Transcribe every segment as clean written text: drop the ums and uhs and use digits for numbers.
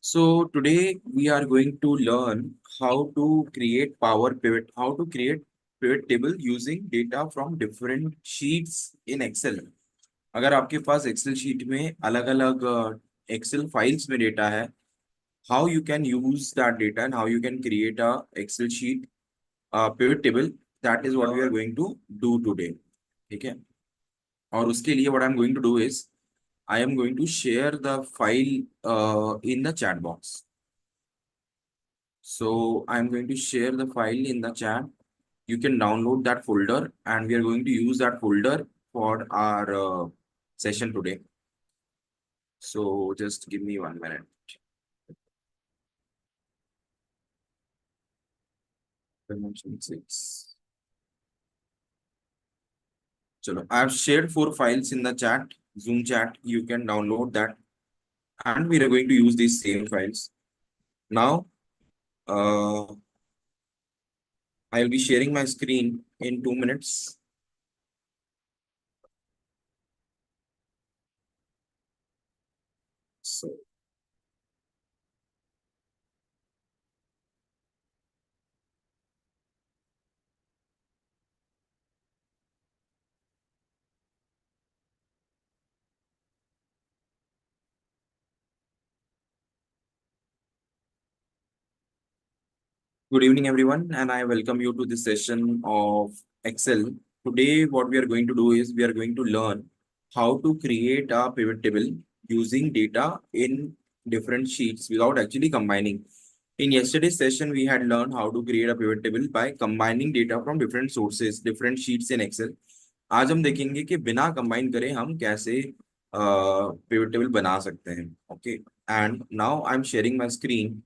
So today we are going to learn how to create power pivot, how to create pivot table using data from different sheets in Excel. अगर आपके पास Excel sheet में अलग अलग Excel files में data है, how you can use that data and how you can create a Excel sheet pivot table, that is what we are going to do today. ठीक है? और उसके लिए what I'm going to do is I am going to share the file in the chat box. So I'm going to share the file in the chat. You can download that folder and we are going to use that folder for our session today. So just give me 1 minute. Dimension 6. Chalo, I've shared 4 files in the chat, Zoom chat. You can download that and we are going to use these same files. Now, uh, I'll be sharing my screen in 2 minutes. So good evening, everyone, and I welcome you to this session of Excel. Today, what we are going to do is we are going to learn how to create a pivot table using data in different sheets without actually combining. In yesterday's session, we had learned how to create a pivot table by combining data from different sources, different sheets in Excel. आज हम देखेंगे कि बिना combine करे हम कैसे pivot table बना सकते हैं. Okay, and now I am sharing my screen.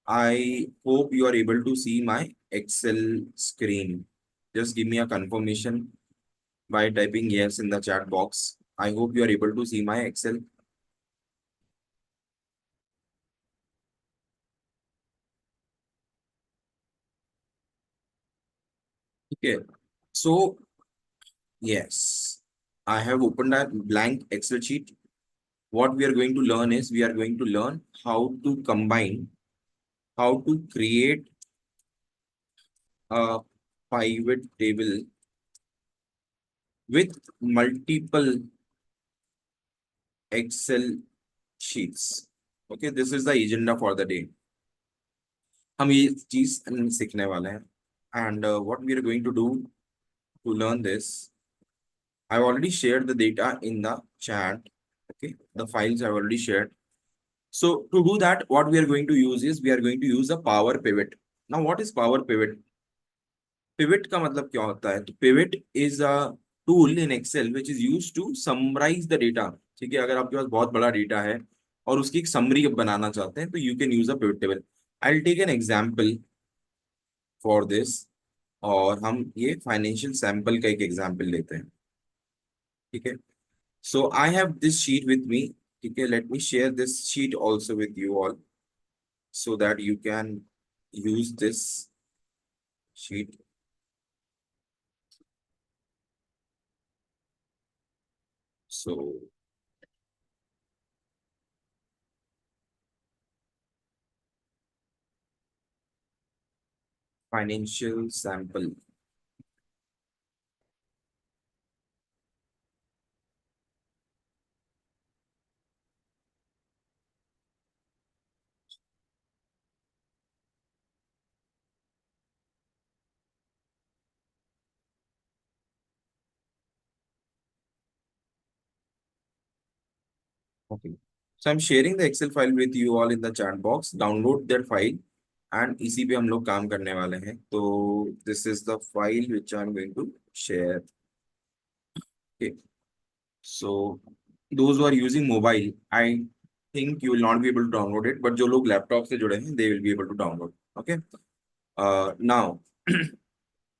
I hope you are able to see my Excel screen. Just give me a confirmation by typing yes in the chat box. I hope you are able to see my Excel. Okay. So, yes, I have opened a blank Excel sheet. What we are going to learn is we are going to learn how to combine, how to create a pivot table with multiple Excel sheets. Okay, this is the agenda for the day. हम ये चीज सीखने वाले हैं. And what we are going to do to learn this, I've already shared the data in the chat. Okay, the files I've already shared. So to do that, what we are going to use is we are going to use a power pivot. Now what is power pivot? Pivot का मतलब क्या होता है? तो pivot is a tool in Excel which is used to summarize the data. ठीक है, अगर आपके पास बहुत बड़ा डेटा है और उसकी एक समरी बनाना चाहते हैं तो you can use a pivot table. I'll take an example for this. और हम ये फाइनेंशियल सैंपल का एक एग्जांपल लेते हैं. ठीक है, so I have this sheet with me. ठीक है, let me share this sheet also with you all so that you can use this sheet. So financial sample. Okay, so I'm sharing the excel file with you all in the chat box. Download that file and इसी पे हम लोग काम करने वाले हैं. तो this is the file which I'm going to share. Okay, so those who are using mobile, I think you will not be able to download it, but जो लोग लैपटॉप से जुड़े हैं, they will be able to download. Okay. Now,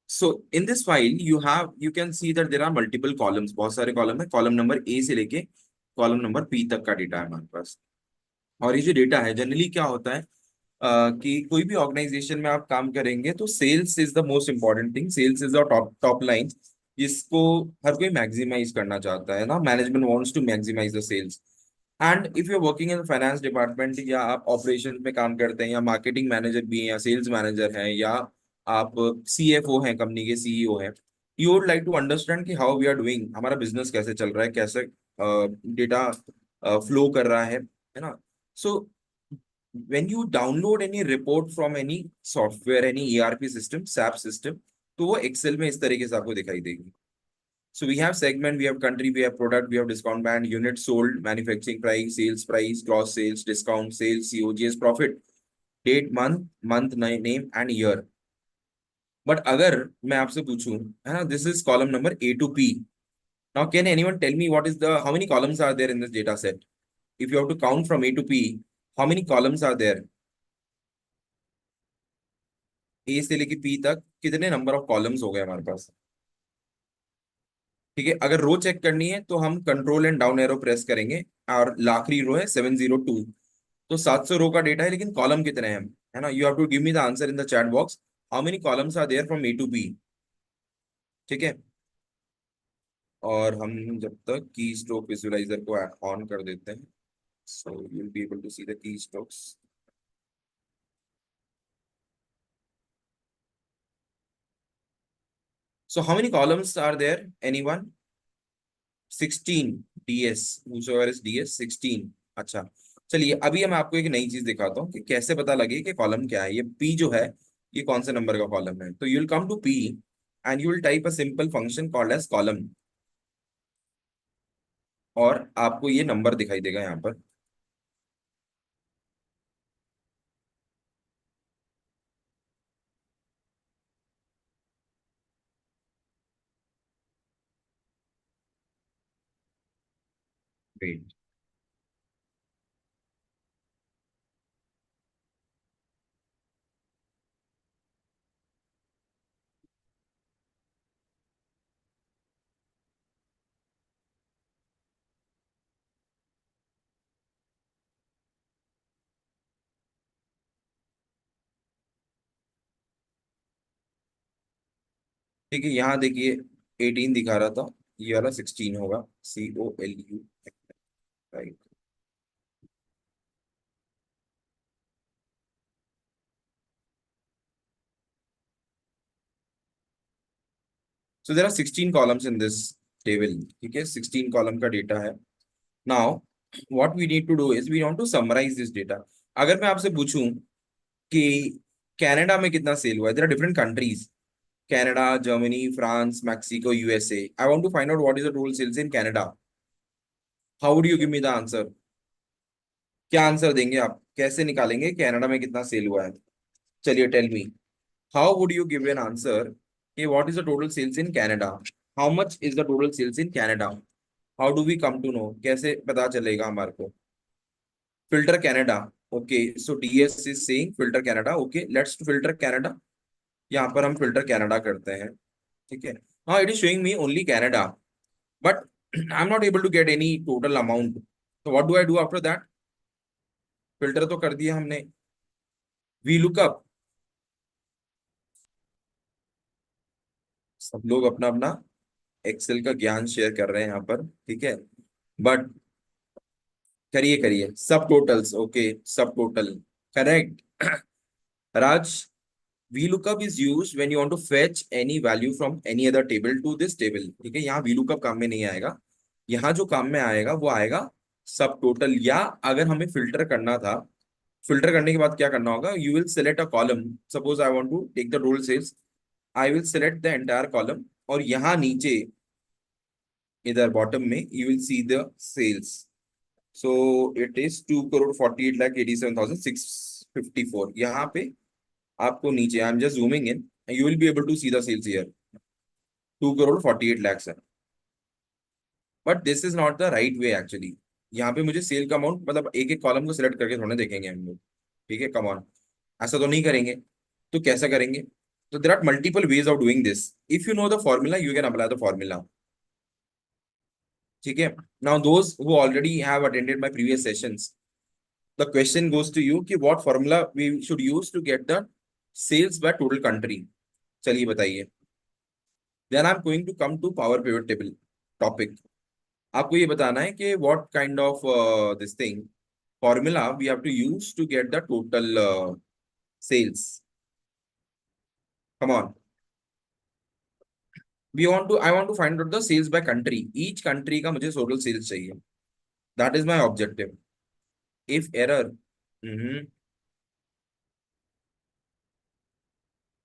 so in this file, you can see that there are multiple columns. बहुत सारे column है. Column number A से लेके कॉलम नंबर पी तक का डेटा है हमारे पास. और ये जो डेटा है जनरली क्या होता है कि कोई भी ऑर्गेनाइजेशन में आप काम करेंगे तो sales is the most important thing. Sales is the top top line जिसको हर कोई मैक्सिमाइज करना चाहता है ना. Management wants to maximise the sales. And if you are working in finance department, या आप ऑपरेशन में काम करते हैं, या मार्केटिंग मैनेजर भी हैं, या सेल्स मैनेजर हैं, या आप सीएफओ हैं, कंपनी के सीईओ हैं, you would like to understand कि हाउ वी आर डूइंग, हमारा बिजनेस कैसे चल रहा है, कैसे डेटा फ्लो कर रहा है ना. सो when you download any report from any software, any ERP system, SAP system, तो वो एक्सेल में इस तरीके से आपको दिखाई देगी. So we have segment, we have country, we have product, we have discount band, unit sold, manufacturing price, sales price, gross sales, discount sales, COGS, profit, date, name and year. But अगर मैं आपसे पूछूं, है ना, this is column number A to P. Now can anyone tell me what is the, how many columns are there in this data set? If you have to count from A to P, how many columns are there? ए से लेके P तक कितने number of columns हो गए हमारे पास? ठीक है, अगर रो चेक करनी है तो हम control and down arrow press करेंगे, और आखिरी रो है 702. तो 700 रो का डेटा है, लेकिन कॉलम कितने हैं, है ना. You have to give me the answer in the chat box, how many columns are there from A to B. ठीक है. और हम जब तक की स्ट्रोक विजुअलाइजर को ऑन कर देते हैं, so you will be able to see the keystrokes. So how many columns are there, anyone? 16. DS, whosoever is DS 16. अच्छा, चलिए अभी मैं आपको एक नई चीज दिखाता हूँ कि कैसे पता लगे कि कॉलम क्या है. ये P जो है, ये कौन से नंबर का कॉलम है. तो you will come to P and you will type a simple function called as column, और आपको ये नंबर दिखाई देगा यहाँ पर. वेट. ठीक है, यहाँ देखिए 18 दिखा रहा था, ये वाला 16 होगा. COLU, right. So there are 16 columns in this table. ठीक है, 16 कॉलम का डेटा है. Now what we need to do is we want to summarise this data. अगर मैं आपसे पूछूं कि कनाडा में कितना सेल हुआ है, there are different countries, Canada, Germany, France, Mexico, USA. I want to find out what is the total sales in Canada. How would you give me the answer? क्या आंसर देंगे आप, कैसे निकालेंगे Canada में कितना sale हुआ है? चलिए tell me, how would you give an answer कि what is the total sales in Canada, how much is the total sales in Canada. How do we come to know, कैसे पता चलेगा हमारे को? Filter Canada. Okay, so DS is saying filter Canada. Okay, let's filter Canada. यहाँ पर हम filter Canada करते हैं. ठीक है. हाँ, it is showing me only Canada, but I am not able to get any total amount. तो what do I do after that? Filter तो कर दिया हमने, वी लुकअप. सब लोग अपना अपना एक्सेल का ज्ञान शेयर कर रहे हैं यहाँ पर. ठीक है, बट करिए करिए सब टोटल्स. ओके, सब total correct. Raj, VLOOKUP is used when you want to fetch any value from any other table to this table. ठीक है, यहाँ VLOOKUP काम में नहीं आएगा. यहाँ जो काम में आएगा वो आएगा सब टोटल. या अगर हमें फिल्टर करना था, फिल्टर करने के बाद क्या करना होगा, you will select a column. Suppose I want to take the total sales, I will select the entire column, और यहाँ नीचे इधर बॉटम में you will see the sales. So it is 2,48,87,654. यहाँ पे आपको नीचे, I am just zooming in, you will be able to see the sales here. 2,48,00,000 है. But this is not the right way actually. यहाँ पे मुझे cell का amount, मतलब एक एक कॉलम को सिलेक्ट करके थोड़े देखेंगे हम लोग. ठीक है, कम ऑन, ऐसा तो नहीं करेंगे. तो कैसा करेंगे? तो there are multiple ways of doing this. If you know the formula, you can apply the formula. ठीक है. Now those who already have attended my previous sessions, the question goes to you कि what formula we should use to get the sales by total country. चलिए बताइए. Then I am going to come to power pivot table topic. आपको ये बताना है कि what kind of this thing formula we have to use to get the total sales. Come on, we want to I want to find out the sales by country, each country का मुझे total sales चाहिए। That is my objective. If error,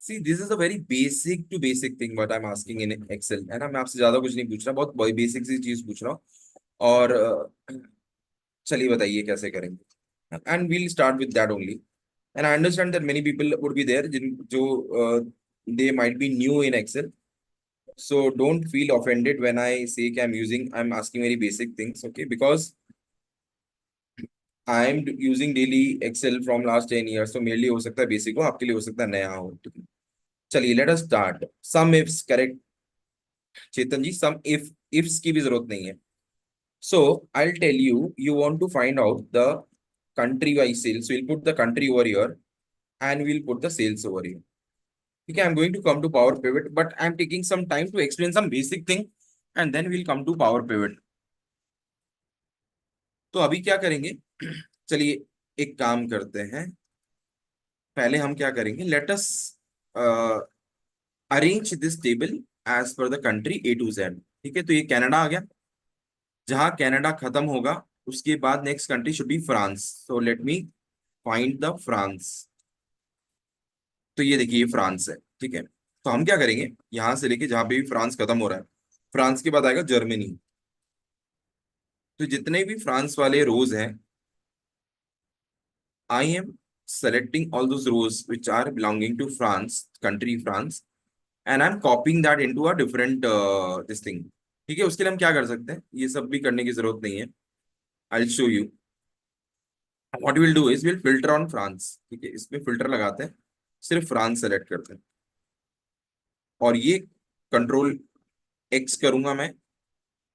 see this is a very basic to basic thing what I am asking in Excel, है ना। मैं आपसे ज्यादा कुछ नहीं पूछ रहा, बहुत बेसिक सी चीज पूछ रहा हूँ। और चलिए बताइए कैसे करेंगे, and we'll start with that only. And I understand that many people would be there जिन जो they might be new in Excel, so don't feel offended when I say कि I'm asking very basic things, okay, because I'm using daily Excel from last 10 years, so मेरे लिए हो सकता है basic हो, आपके लिए हो सकता है नया हो, ठीक है। चलिए let us start. Sum ifs correct Chetan ji, sum ifs की भी जरूरत नहीं है। So I tell you, you want to find out the country wise sales, we'll put the country over here and we'll put the sales over here, okay। I'm going to come to power pivot, but I'm taking some time to explain some basic thing and then we'll come to power pivot। तो अभी क्या करेंगे, चलिए एक काम करते हैं। पहले हम क्या करेंगे, let us arrange this table as per the country A to Z, ठीक है। तो ये कनाडा आ गया, जहां कनाडा खत्म होगा उसके बाद next country should be France. So let me find the France. तो ये देखिए ये फ्रांस है, ठीक है। तो हम क्या करेंगे, यहां से लेके जहां पे भी फ्रांस खत्म हो रहा है, फ्रांस के बाद आएगा जर्मनी। तो जितने भी फ्रांस वाले रोज हैं, I am selecting all those rows which are belonging to France, country France, and I'm copying that into a different this thing, ठीक है। उसके लिए हम क्या कर सकते हैं, ये सब भी करने की जरूरत नहीं है। I'll show you what we'll do is we'll filter on France, ठीक है। इसमें फिल्टर लगाते हैं, सिर्फ फ्रांस सेलेक्ट करते हैं, और ये कंट्रोल एक्स करूंगा मैं,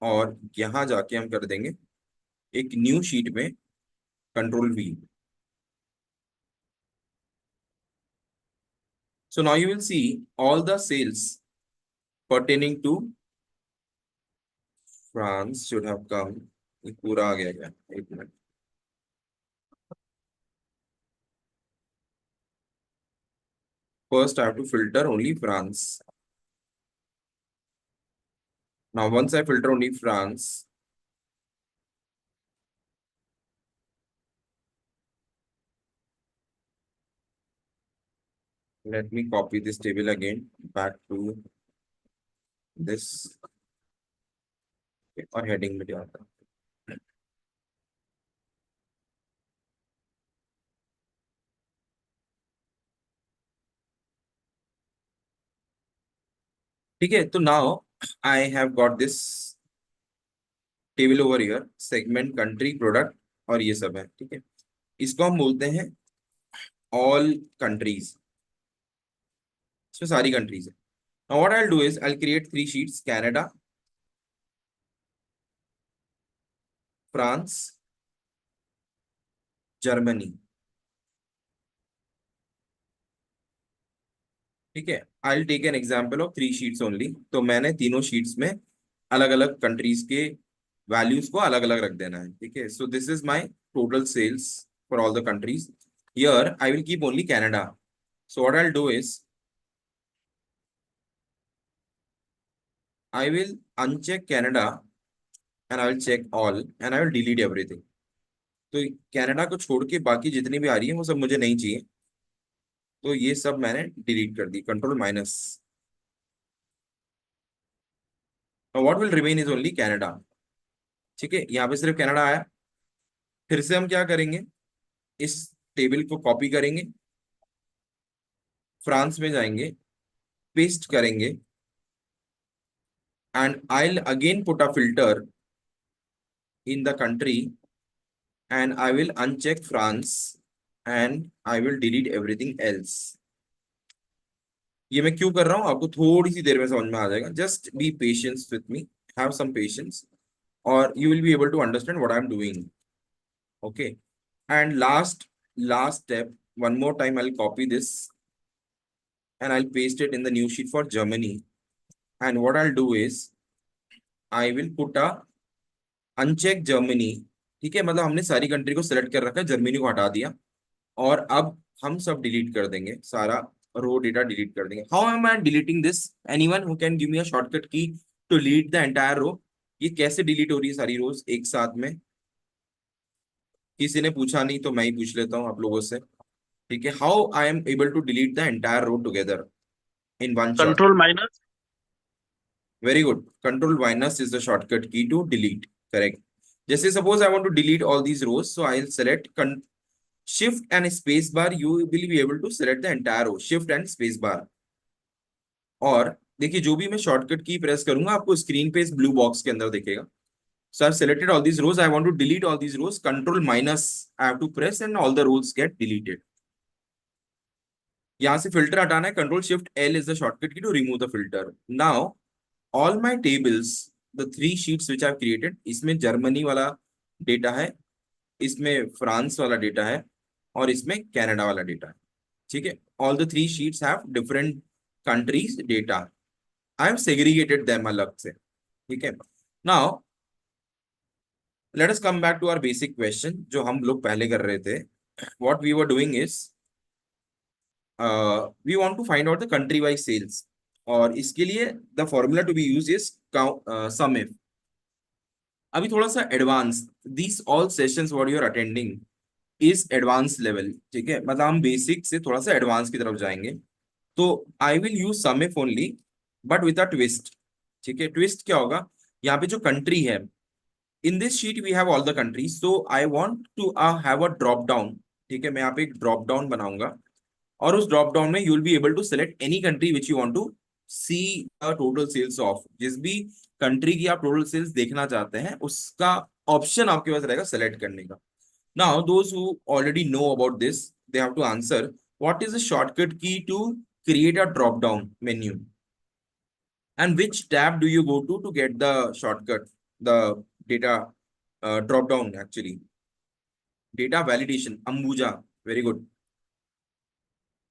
और यहाँ जाके हम कर देंगे एक न्यू शीट में control V। So now you will see all the sales pertaining to France should have come। ये पूरा आ गया क्या, एक minute. First I have to filter only France। Now once I filter only France, let me copy this table again back to this, और heading में जाता हूं। ठीक है, तो now I have got this table over here, segment country product और ये सब है, ठीक है। इसको हम बोलते हैं ऑल कंट्रीज, इसमें सारी कंट्रीज है। Now what I'll do is I'll create 3 sheets: Canada, France, Germany, ठीक है। I take an example of 3 sheets only. तो मैंने तीनों शीट्स में अलग अलग कंट्रीज के वैल्यूज को अलग अलग रख देना है, ठीक है। So this is my total sales for all the countries. Here I will keep only Canada. So what I will do is I will uncheck Canada and I will check all and I will delete everything. तो Canada को छोड़ के बाकी जितनी भी आ रही है वो सब मुझे नहीं चाहिए, तो ये सब मैंने डिलीट कर दी, control-. What will remain is only Canada, ठीक है। यहाँ पे सिर्फ कनाडा आया। फिर से हम क्या करेंगे, इस टेबल को कॉपी करेंगे, फ्रांस में जाएंगे, पेस्ट करेंगे, and I will again put a filter in the country and I will uncheck France and I will delete everything else. ये मैं क्यों कर रहा हूँ आपको थोड़ी सी देर में समझ में आ जाएगा, just be patience with me, have some patience, और you will be able to understand what I'm doing, okay। And last step, one more time I'll copy this and I'll paste it in the new sheet for Germany, and what I'll do is I will put a uncheck Germany. ठीक है, मतलब हमने सारी country को select कर रखा है, Germany को हटा दिया। और अब हम सब डिलीट कर देंगे, सारा रो डेटा डिलीट कर देंगे। How am I deleting this? Anyone who can give me a shortcut key to delete the entire row? ये कैसे डिलीट हो रही है सारी रोज एक साथ में? किसी ने पूछा नहीं तो मैं ही पूछ लेता हूँ आप लोगों से। ठीक है, how I am able to delete the entire row together in one shot? Control minus. Very good, control minus is the shortcut key to delete. Correct. जैसे suppose I want to delete all these rows, so I will select shift and space bar, you will be able to select the entire row, shift and space bar. और देखिए, जो भी मैं shortcut की press करूंगा आपको screen पे इस ब्लू बॉक्स के अंदर दिखेगा। So I selected all these rows, I want to delete all these rows, control minus I have to press and all the rows get deleted. यहां से फिल्टर हटाना है, control shift L is the shortcut key to remove the filter. Now all my tables, the three sheets which I created, इसमें Germany वाला data है, इसमें France वाला data है, और इसमें कनाडा वाला डेटा है। ठीक है, all the three sheets have different countries data. I have segregated them अलग से। ठीक है, now let us come back to our basic question जो हम लोग पहले कर रहे थे। What we were doing is we want to find out the country wise sales, और इसके लिए the formula to be used is sum if. अभी थोड़ा सा advance, this all sessions what you are attending is advance level. ठीक है, मतलब हम बेसिक से थोड़ा सा एडवांस की तरफ जाएंगे। तो I will use sum if only, but with a twist. ठीक है, ट्विस्ट क्या होगा? यहाँ पे जो कंट्री है, in this sheet we have all the countries, so I want to have a drop down. ठीक है, मैं यहाँ पे एक ड्रॉप डाउन बनाऊंगा, और उस ड्रॉप डाउन में you will be able to select any country which you want to see total sales of. जिस भी कंट्री की आप टोटल सेल्स देखना चाहते हैं उसका ऑप्शन आपके पास रहेगा सेलेक्ट करने का। Now those who already know about this, they have to answer what is the shortcut key to create a drop down menu, and which tab do you go to get the shortcut, the data drop down actually. Data validation, Ambuja. Very good.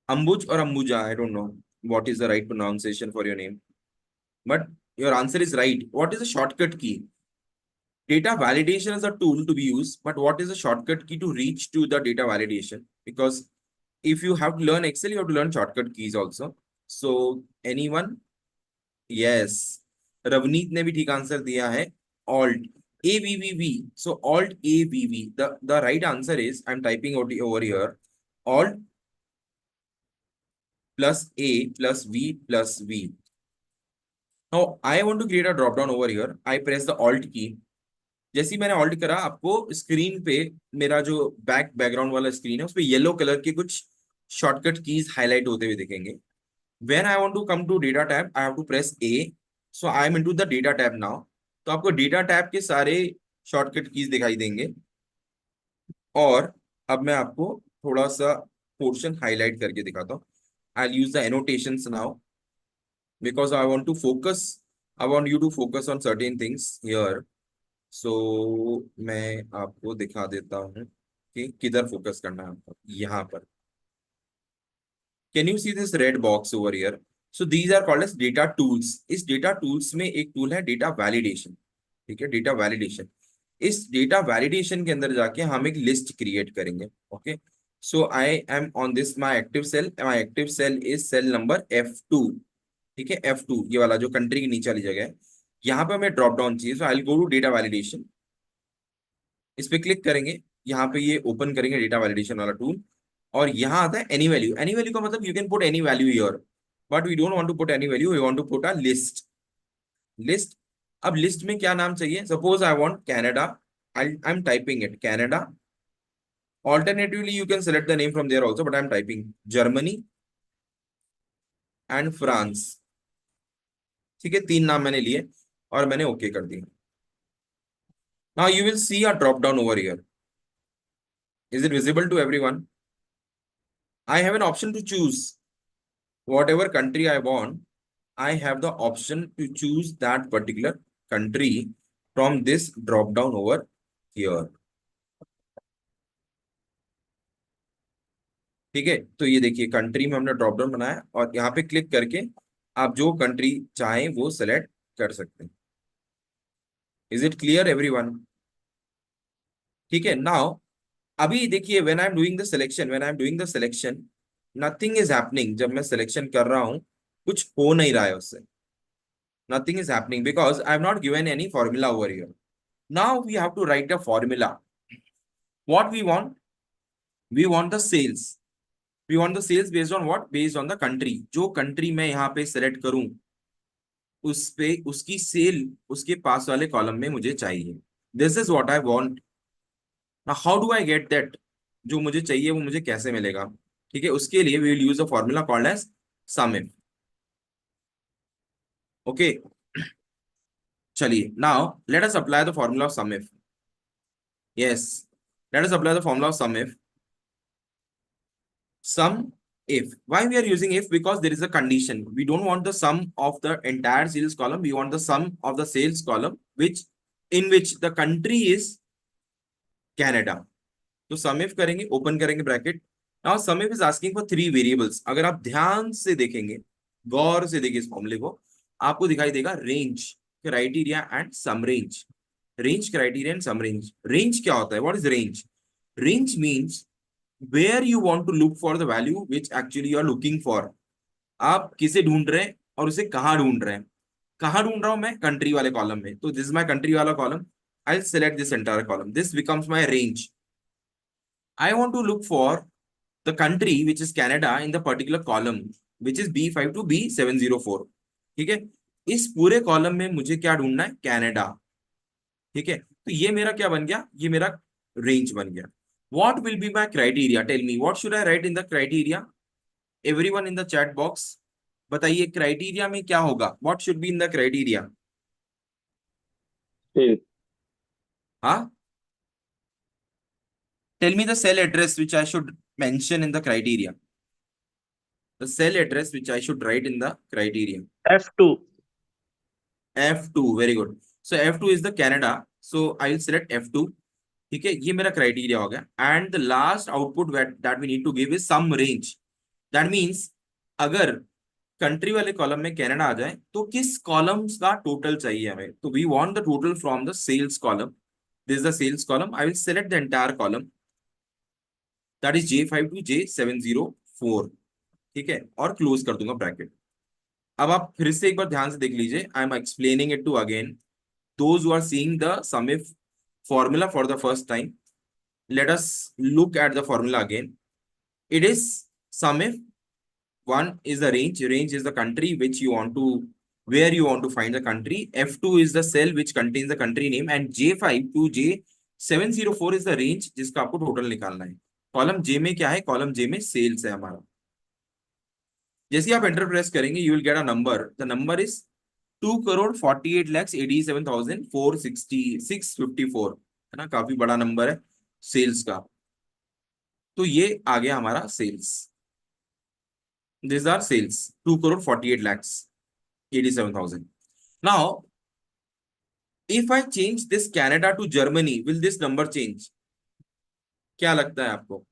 Ambuj or Ambuja, I don't know what is the right pronunciation for your name, but your answer is right. What is the shortcut key? Data validation is a tool to be used, but what is the shortcut key to reach to the data validation? Because if you have to learn Excel, you have to learn shortcut keys also. So anyone? Yes, Ravneet ने भी ठीक answer दिया है, Alt A V V V. So Alt A V V, the right answer is, I am typing over here, Alt plus A plus V. Now I want to create a drop down over here, I press the Alt key. जैसे ही मैंने alt करा, आपको screen पे मेरा जो background वाला screen है उस पे येलो कलर के कुछ शॉर्टकट कीज हाईलाइट होते हुए दिखेंगे। When I want to come to data tab, I have to press A. So I am into the data tab now. तो आपको डेटा टैब के सारे शॉर्टकट कीज दिखाई देंगे। और अब मैं आपको थोड़ा सा पोर्शन हाईलाइट करके दिखाता हूँ। I'll use the annotations now because I want to focus. I want you to focus on certain things here. So मैं आपको दिखा देता हूँ कि किधर फोकस करना है आपको। यहाँ पर can you see this red box over here? So these are called as data tools. इस data tools में एक tool है data validation। ठीक है, data validation। इस data validation के अंदर जाके हम एक list create करेंगे। Okay, so I am on this my active cell, my active cell is cell number F2। ठीक है, F2 ये वाला जो कंट्री की नीचे वाली जगह है, यहाँ पे हमें ड्रॉप डाउन चाहिए। so I'll go to data validation, इस पे क्लिक करेंगे, यहाँ पे ये ओपन करेंगे डेटा वैलिडेशन वाला टूल। और यहाँ आता है एनी वैल्यू। एनी वैल्यू का मतलब you can put any value here, but we don't want to put any value, we want to put a list. List, अब लिस्ट में क्या नाम चाहिए? Suppose I want Canada, I am typing it Canada. Alternatively you can select the name from there also, but I am typing Germany and France। ठीक है, तीन नाम मैंने लिए और मैंने ओके कर दिया। Now you will see a drop down over here. Is it visible to everyone? I have an option to choose whatever country I want. I have the option to choose that particular country from this drop down over here। ठीक है, तो ये देखिए country में हमने drop down बनाया और यहाँ पे क्लिक करके आप जो कंट्री चाहें वो सेलेक्ट कर सकते हैं। Is it clear everyone? ठीक है। नाउ अभी देखिए, when I am doing the selection, nothing is happening. जब मैं सिलेक्शन कर रहा हूं, कुछ हो नहीं रहा है उससे। Nothing is happening because I have not given any formula over here. Now we have to write a formula. What we want the sales. We want the sales based on what? Based on the country. जो country मैं यहाँ पे select करूं, उस पे उसकी cell उसके पास वाले कॉलम में मुझे चाहिए। This is what I want. Now how do I get that? जो मुझे चाहिए वो मुझे कैसे मिलेगा? ठीक है, उसके लिए we will use a formula called as sum if. Okay, चलिए now let us apply the formula of sum if. Yes, let us apply the formula of sum if. Sum if. Why we are using if? Because there is a condition. We don't want the sum of the entire sales column. We want the sum of the sales column, which in which the country is Canada. तो sum if करेंगे, open करेंगे bracket. Now sum if is asking for three variables. अगर आप ध्यान से देखेंगे, गौर से देखिए इस फॉर्मूले को, आपको दिखाई देगा range, criteria and sum range. Range, criteria and sum range. Range क्या होता है? What is range? Range means where you want to look for the value which actually you are looking for। आप किसे ढूंढ रहे हैं और उसे कहाँ ढूंढ रहे हैं? कहाँ ढूंढ रहा हूं मैं? कंट्री वाले कॉलम में। तो दिस इज माय कंट्री वाला column. I select this entire column, this becomes my range. I want to look for the country which is Canada in the particular column which is B5 to B704। ठीक है, इस पूरे column में मुझे क्या ढूंढना है? कैनेडा। ठीक है, तो ये मेरा क्या बन गया? ये मेरा रेंज बन गया। What will be my criteria? Tell me, what should I write in the criteria? Everyone in the chat box, बताइए क्राइटेरिया में क्या होगा? What should be in the criteria? Cell. हाँ, tell me the cell address which I should mention in the criteria. The cell address which I should write in the criteria. F2। F2, very good. So F2 is the Canada. So I will select F2. ठीक है, ये मेरा criteria हो गया। And the last output that we need to give is sum range. That means अगर country वाले column में Canada आ जाए तो किस कॉलम्स का टोटल चाहिए हमें? तो we want the total from the sales column. This is the sales column. I will select the entire column, that is J5 to J704। ठीक है, और क्लोज कर दूंगा ब्रैकेट। अब आप फिर से एक बार ध्यान से देख लीजिए, I am explaining it to again those who are seeing the sum if formula for the first time. Let us look at the formula again. It is sum if. One is the range. Range is the country which you want to, where you want to find the country. F2 is the cell which contains the country name, and J5 to J704 is the range जिसका आपको total निकालना है। Column J में क्या है? Column J में sales है हमारा। जैसे ही आप एंटर प्रेस करेंगे, you will get a number. The number is 2,48,87,460,654। है ना, काफी बड़ा नंबर है सेल्स का। तो ये आ गया हमारा sales. This are sales, 2,48,87,000। Now if I change this Canada to Germany, will this number change? क्या लगता है आपको?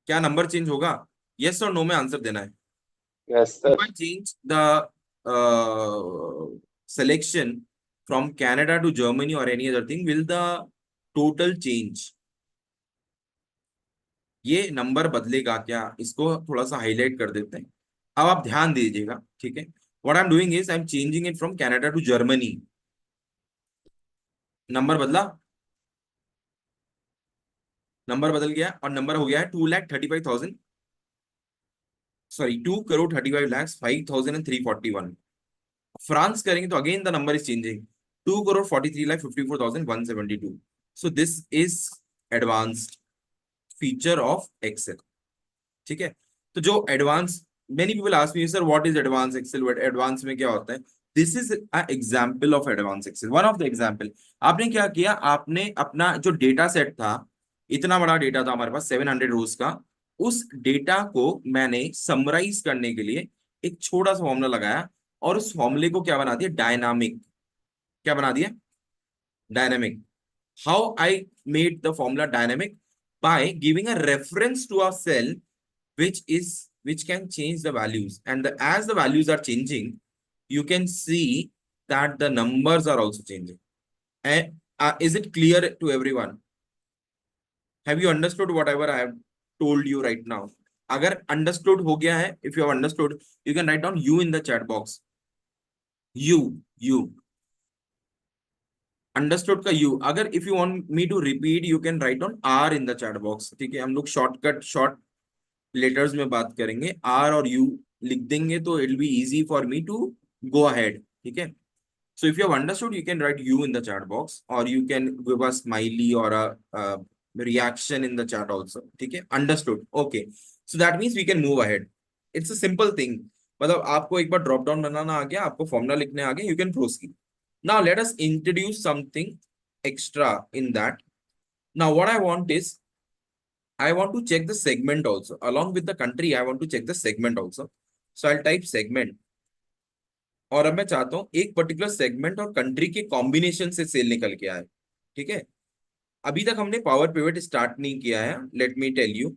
क्या नंबर चेंज होगा? यस और नो में आंसर देना है। Yes If sir. I change the selection from Canada to Germany or any other thing, will the total change? ये नंबर बदलेगा क्या? इसको थोड़ा सा हाईलाइट कर देते हैं। अब आप ध्यान दीजिएगा, ठीक है। What I am doing is I am changing it from Canada to Germany. Number बदला, नंबर बदल गया और नंबर हो गया है 2,35,000, सॉरी 2,35,05,341। फ्रांस करेंगे तो again the number is changing, 2,43,54,172। So this is advanced feature of Excel. ठीक है, तो जो advance, many people ask me sir what is advance Excel, advance में क्या होता है? This is a example of advance Excel, one of the example. आपने क्या किया? आपने अपना जो डेटा सेट था, इतना बड़ा डेटा था हमारे पास 700 रोज का, उस डेटा को मैंने समराइज करने के लिए एक छोटा सा फॉर्मूला लगाया, और उस फॉर्मूले को क्या बना दिया? डायनामिक। क्या बना दिया? Dynamic. How I made the formula dynamic? By giving a reference to a cell which can change the values, and as the values are changing, you can see that the numbers are also changing. And Is it clear to everyone? Have you understood whatever I have told you right now? अगर understood हो गया है, if you have understood, you can write down you in the chat box. You understood का you. अगर if you want me to repeat, you can write down R in the chat box. ठीक है, हम लोग short letters में बात करेंगे, R और U लिख देंगे तो it will be easy for me to go ahead. ठीक है. So if you have understood, you can write you in the chat box, or you can give a smiley or a reaction in the chat also. ठीक है, understood. Okay. So that means we can move ahead. It's a simple thing. मतलब आपको एक बार drop down बनाना आ गया, आपको formula लिखने आ गया, you can proceed. Now let us introduce something extra in that. Now what I want is, I want to check the segment also. Along with the country, I want to check the segment also. So I'll type segment. और अब मैं चाहता हूँ एक particular segment और country के combination से cell निकल के आए. ठीक है. अभी तक हमने पावर पिवट स्टार्ट नहीं किया है, लेट मी टेल यू,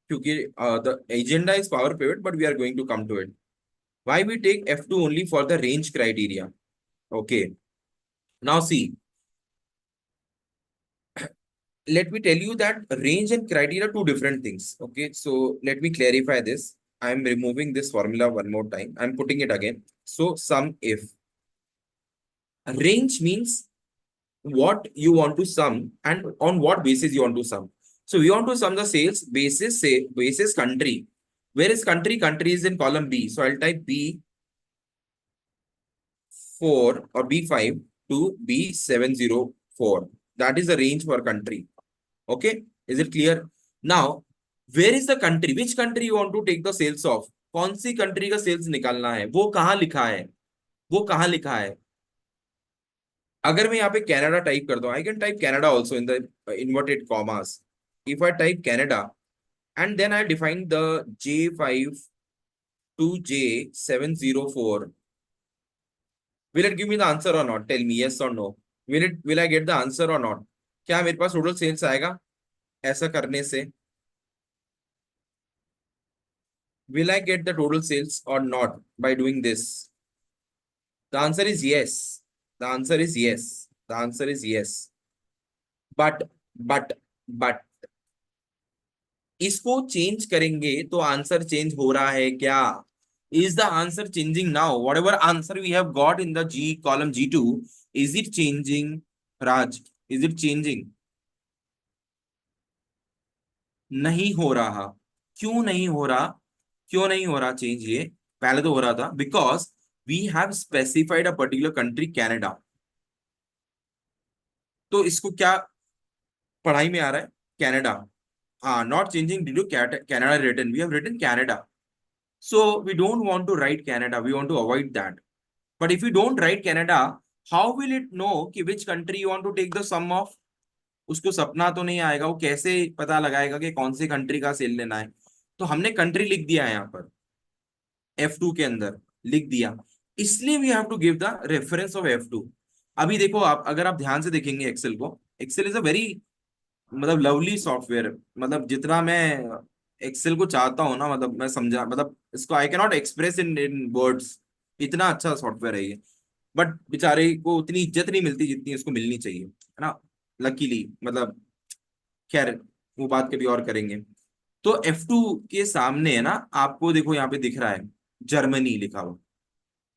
क्योंकि the agenda is power pivot but we are going to come to it. Why we take F2 only for the range criteria. Okay, now see, let me tell you that range and criteria are two different things. Okay, so let me clarify this. I'm removing this formula one more time. I'm putting it again. So sum if. Range means what you want to sum and on what basis you want to sum. So we want to sum the sales basis, say basis country. Where is country? Country is in column B. So I'll type B4 or B5 to B704. That is the range for country. Okay, is it clear? Now, where is the country? Which country you want to take the sales of? कौन सी country का sales निकालना है, वो कहाँ लिखा है, वो कहाँ लिखा है. अगर मैं यहाँ पे कनाडा टाइप कर दूं, I can type Canada also in the inverted commas. If I type Canada and then I define the J5 to J704. Will it give me the answer or not? Tell me yes or no. Will I get the answer or not? क्या मेरे पास total sales आएगा ऐसा करने से? Will I get the total sales or not by doing this? The answer is yes. The answer is yes. The answer is yes. But इसको change करेंगे तो answer change हो रहा है क्या? Is the answer changing now? Whatever answer we have got in the G column G2, is it changing? Raj, is it changing? नहीं हो रहा. क्यों नहीं हो रहा? क्यों नहीं हो रहा चेंज ये? पहले तो हो रहा था because we have specified a particular country Canada. तो इसको क्या पढ़ाई में आ रहा है? कैनेडा. हाँ, not changing due to Canada written, we have written Canada. So we don't want to write Canada. We want to avoid that. But if you don't write Canada, how will it know कि which country you want to take the sum of? उसको सपना तो नहीं आएगा, वो कैसे पता लगाएगा कि कौन सी कंट्री का सेल लेना है? तो हमने कंट्री लिख दिया है यहाँ पर, F2 के अंदर लिख दिया, इसलिए we have to give the reference of F2. अभी देखो आप, अगर आप ध्यान से देखेंगे एक्सेल को, एक्सेल इज अ वेरी मतलब लवली सॉफ्टवेयर. मतलब जितना मैं एक्सेल को चाहता हूँ ना, मतलब मैं समझा, मतलब इसको I can not express in words. इतना अच्छा सॉफ्टवेयर है ये. बट बेचारे को उतनी इज्जत नहीं मिलती जितनी इसको मिलनी चाहिए, है ना. लकीली मतलब, खैर वो बात कभी और करेंगे. तो F2 के सामने है ना, आपको देखो यहाँ पे दिख रहा है जर्मनी लिखा हुआ.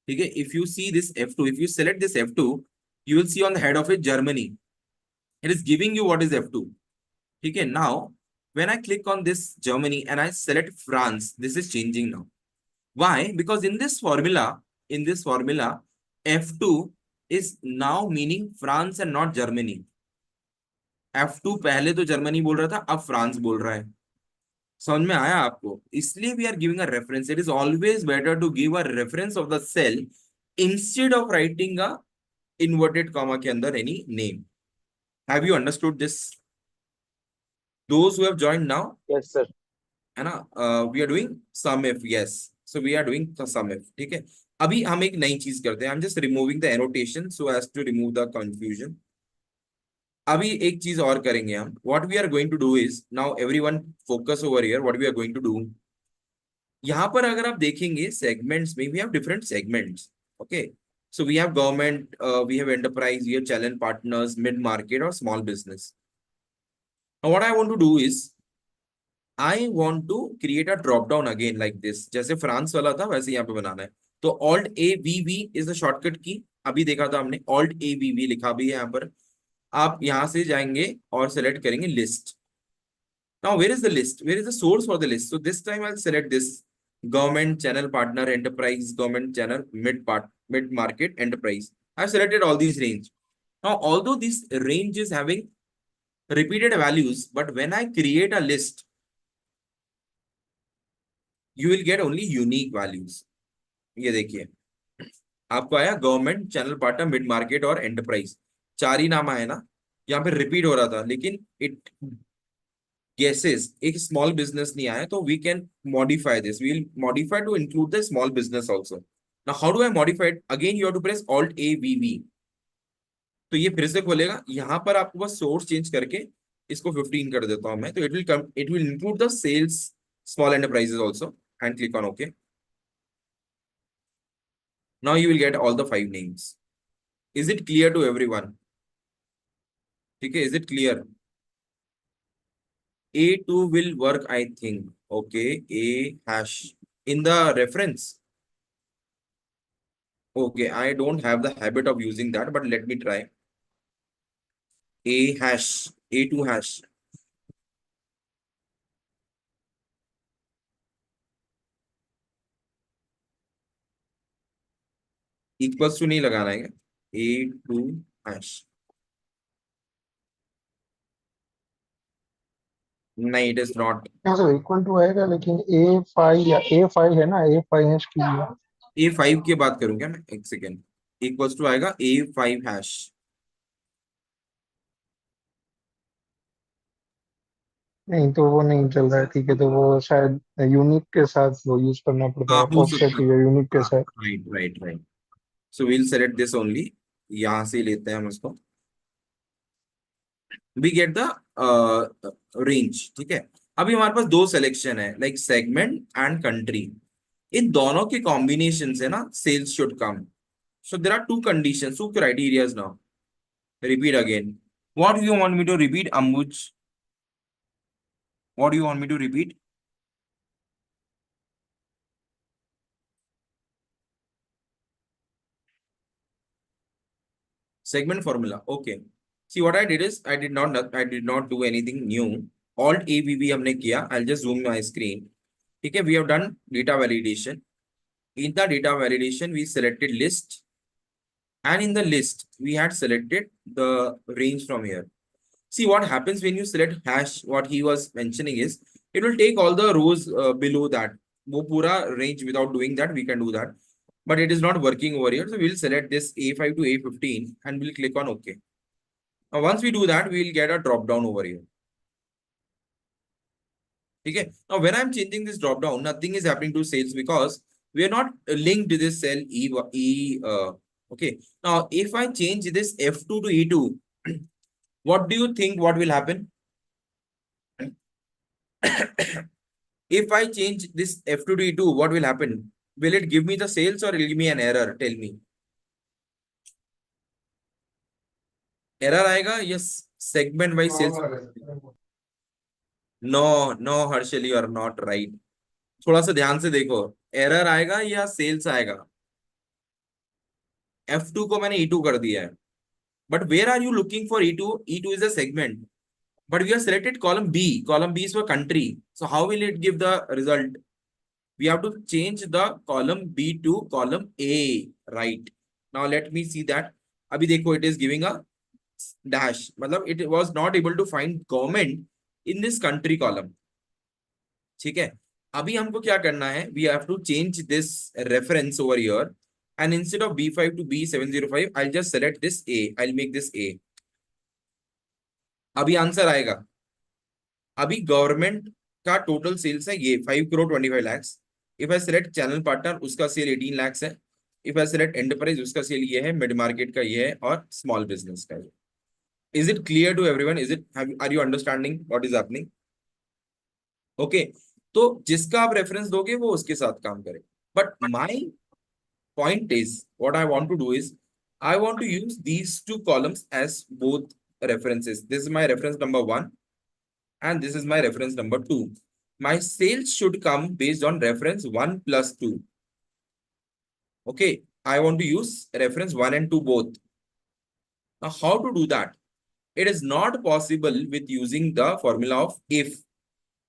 ठीक है, if you see this F2, if you select this F2, you will C on the head of it Germany. It is giving you what is F2. ठीक है. Now when I click on this Germany and I select France, this is changing now. Why? Because in this formula, F2 is now meaning France and not Germany. F2 पहले तो Germany बोल रहा था, अब France बोल रहा है. समझ में आया आपको? इसलिए we are giving a reference. It is always better to give a reference of the cell instead of writing a inverted comma के अंदर any name. Have you understood this? Those who have joined now, Yes, sir. है ना. We are doing sum if. Yes, so we are doing sum if. ठीक है. अभी हम एक नई चीज करते हैं. I am just removing the annotation so as to remove the confusion. अभी एक चीज और करेंगे हम. What we are going to do is, now everyone focus over here. What we are going to do, यहाँ पर अगर आप देखेंगे सेगमेंट्स में, we have different segments. Okay, So we have government, we have enterprise, we have channel partners, mid market or small business. Now what I want to do is I want to create a drop down again like this. जैसे France वाला था वैसे यहाँ पे बनाना है. तो Alt A V V is the shortcut key. अभी देखा था हमने Alt A V V लिखा भी है यहाँ पर. आप यहाँ से जाएंगे और सेलेक्ट करेंगे list. Now where is the list? Where is the source for the list? So this time I'll select this government, channel partner, enterprise, government channel, mid market, enterprise. I've selected all these range. Now although this range is having repeated values, but when I create a list, you will get only unique values. ये देखिए आपको आया government, channel partner, mid market और enterprise. चार ही नाम आए ना. यहाँ पे रिपीट हो रहा था लेकिन इट गेसेस एक स्मॉल बिजनेस नहीं आया. तो we can modify this. We will modify to include the small business also. Now how do I modify it? Again you have to press alt A V V. तो ये फिर से खोलेगा. यहाँ पर आपको बस सोर्स चेंज करके इसको 15 कर देता हूं मैं. तो it will include the sales small enterprises also and click on okay. Now you will get all the 5 names. Is it clear to everyone? Okay, is it clear? A2 will work, I think. Okay, A hash. In the reference. Okay, I don't have the habit of using that, but let me try. A hash, A2 hash. Equals to नहीं लगाना है. A2 hash. नहीं, it is not. यहाँ से equal to आएगा लेकिन A5 या A5 है ना, A5 हैश की है. A5 की बात करूं क्या मैं? एक सेकेंड. इक्वल्स टू आएगा A5 हैश. नहीं तो वो नहीं चल रहा है. ठीक है, तो वो शायद यूनिक के साथ वो यूज करना पड़ता हाँ है, हो सकता ऑफसेट या यूनिक के है. साथ. Right right right. So we'll select this only. यहां से लेते हैं हम इसको. We get the range. ठीक है. अभी हमारे पास दो सिलेक्शन है लाइक सेगमेंट एंड कंट्री. इन दोनों के कॉम्बिनेशन से ना sales should come. So there are two condition, two criterias. Now repeat again. What you want me to repeat Ambuj? What you want me to repeat? Segment formula. Okay. See what I did is I did not do anything new. Alt ABB हमने किया. I'll just zoom my screen. ठीक है. We have done data validation. In the data validation, we selected list, and in the list we had selected the range from here. See what happens when you select hash. What he was mentioning is it will take all the rows below that. वो पूरा range. Without doing that, we can do that. But it is not working over here. So we'll select this A5 to A15 and we'll click on OK. Now, once we do that, we will get a drop down over here. Okay. Now, when I'm changing this drop down, nothing is happening to sales because we are not linked to this cell okay. Now, if I change this F2 to E2, what do you think? What will happen? If I change this F2 to E2, what will happen? Will it give me the sales or will it give me an error? Tell me. Error आएगा? Yes. Segment by sales. No no Harshal, you are not right. थोड़ा सा ध्यान से देखो. Error आएगा या sales आएगा? F2 को मैंने E2 कर दिया है. But where are you looking for E2? E2 is a segment. But we are selected column B. Column B is for country. So how will it give the result? We have to change the column B to column A. Right. Now let me see that. अभी देखो it is giving a dash. मतलब it was not able to find government in this country column. ठीक है. अभी हमको क्या करना है? We have to change this reference over here and instead of B5 to B705 I'll just select this A. I'll make this A. अभी answer आएगा. अभी गवर्नमेंट का टोटल सेल्स है ये 5 crore 25 lakhs. If I select channel partner उसका cell 18 lakhs है. If I select enterprise उसका cell ये है, मिड मार्केट का ये है और स्मॉल बिजनेस का ये. Is it clear to everyone? Is it, are you understanding what is happening? Okay. तो जिसका आप रेफरेंस दोगे वो उसके साथ काम करे. But my point is, what I want to do is, I want to use these two columns as both references. This is my reference number one, and this is my reference number two. My sales should come based on reference one plus two. Okay, I want to use reference one and two both. Now, how to do that? It is not possible with using the formula of if.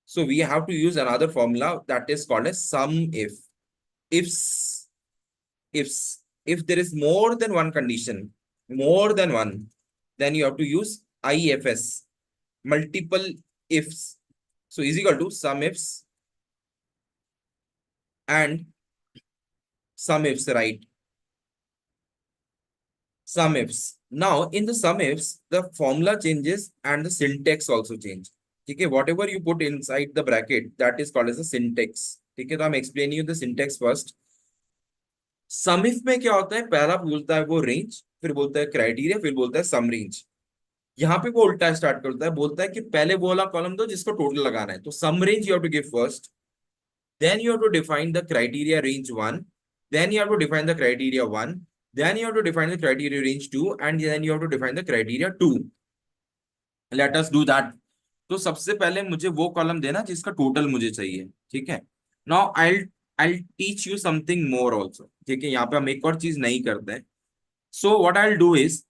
So we have to use another formula that is called as sum if. Ifs, ifs. If there is more than one condition, more than one, then you have to use IFS, multiple ifs. So is equal to sum ifs and sum ifs, right? Sum ifs. Now in the sum ifs, the formula changes and the syntax also change. Okay, whatever you put inside the bracket, that is called as a syntax. ठीक है, तो I'm explaining you the syntax first. Sum if में क्या होता है, पहला बोलता है वो रेंज, फिर बोलता है क्राइटेरिया, फिर बोलता है सम रेंज। यहाँ पे वो उल्टा स्टार्ट करता है, बोलता है कि पहले वो वाला कॉलम दो जिसको टोटल लगाना है। तो sum range you have to give first, then you have to define the criteria range 1, then you have to define the criteria 1, then you have to define the criteria range 2, and then you have to define the criteria 2. Let us do that. तो सबसे पहले मुझे वो column देना जिसका total मुझे चाहिए, ठीक है। Now I teach you something more also, ठीक है। यहाँ पे हम एक और चीज नहीं करते हैं। So what I do is,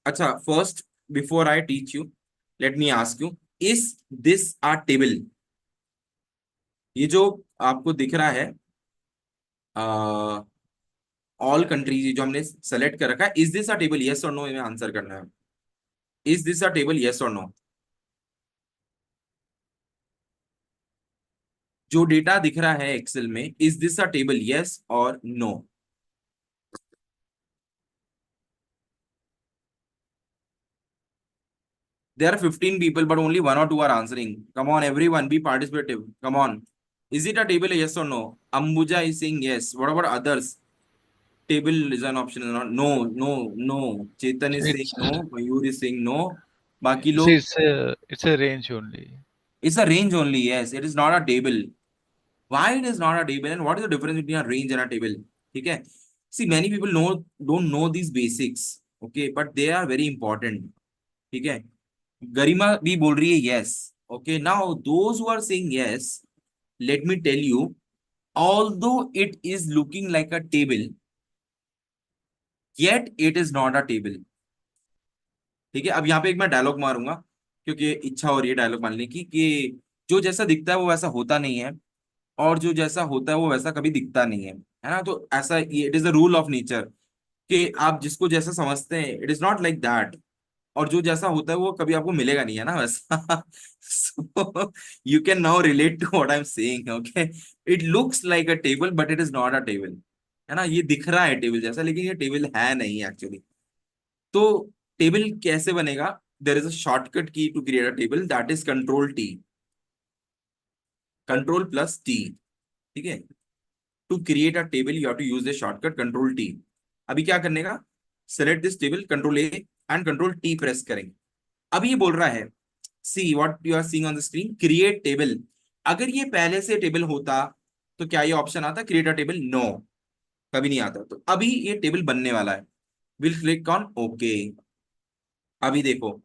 अच्छा first before I teach you, let me ask you, is this a table? ये जो आपको दिख रहा है ऑल कंट्रीज जो हमने सेलेक्ट कर रखा है, is this a table? Yes और नो में आंसर करना है। Is this a table, yes और नो? जो डेटा दिख रहा है एक्सेल में, is this a table, yes और no? There are 15 people, but only one or two are answering. Come on, everyone, be participative. Come on. Is it a table, yes or no? Ambuja is saying yes. What about others? Table is an option or not? No, no, no. Chetan is saying It's no. Mayur is saying no. Baki see, log, it's a range only. it's a range only. Yes, it is not a table. Why it is not a table, and what is the difference between a range and a table? Okay. See, many people don't know these basics. Okay, but they are very important. Okay. गरिमा भी बोल रही है yes. Okay, now those who are saying yes, let me tell you, although it is looking like a table, yet it is not a table. ठीक है, अब यहाँ पे एक मैं डायलॉग मारूंगा क्योंकि इच्छा हो रही है डायलॉग मारने की, कि जो जैसा दिखता है वो वैसा होता नहीं है, और जो जैसा होता है वो वैसा कभी दिखता नहीं है ना। तो ऐसा ये it is the rule of nature, कि आप जिसको जैसा समझते हैं, it is not like that. और जो जैसा होता है वो कभी आपको मिलेगा नहीं, है ना वैसा। So you can now relate to what I am saying. Okay, it looks like a table but it is not a table, है ना। ये दिख रहा है टेबल जैसा, लेकिन ये टेबल है नहीं एक्चुअली। तो टेबल कैसे बनेगा? There is a shortcut key to create a table, that is control T, control plus T. ठीक है, to create a table you have to use the shortcut control T. अभी क्या करने का, select this table, control A and control T press करेंगे। अभी ये बोल रहा है, see what you are seeing on the screen, create table. अगर ये पहले से टेबल होता तो क्या ये ऑप्शन आता क्रिएट अ टेबल? नो, कभी नहीं आता। तो अभी ये टेबल बनने वाला है, विल क्लिक ऑन ओके। अभी देखो,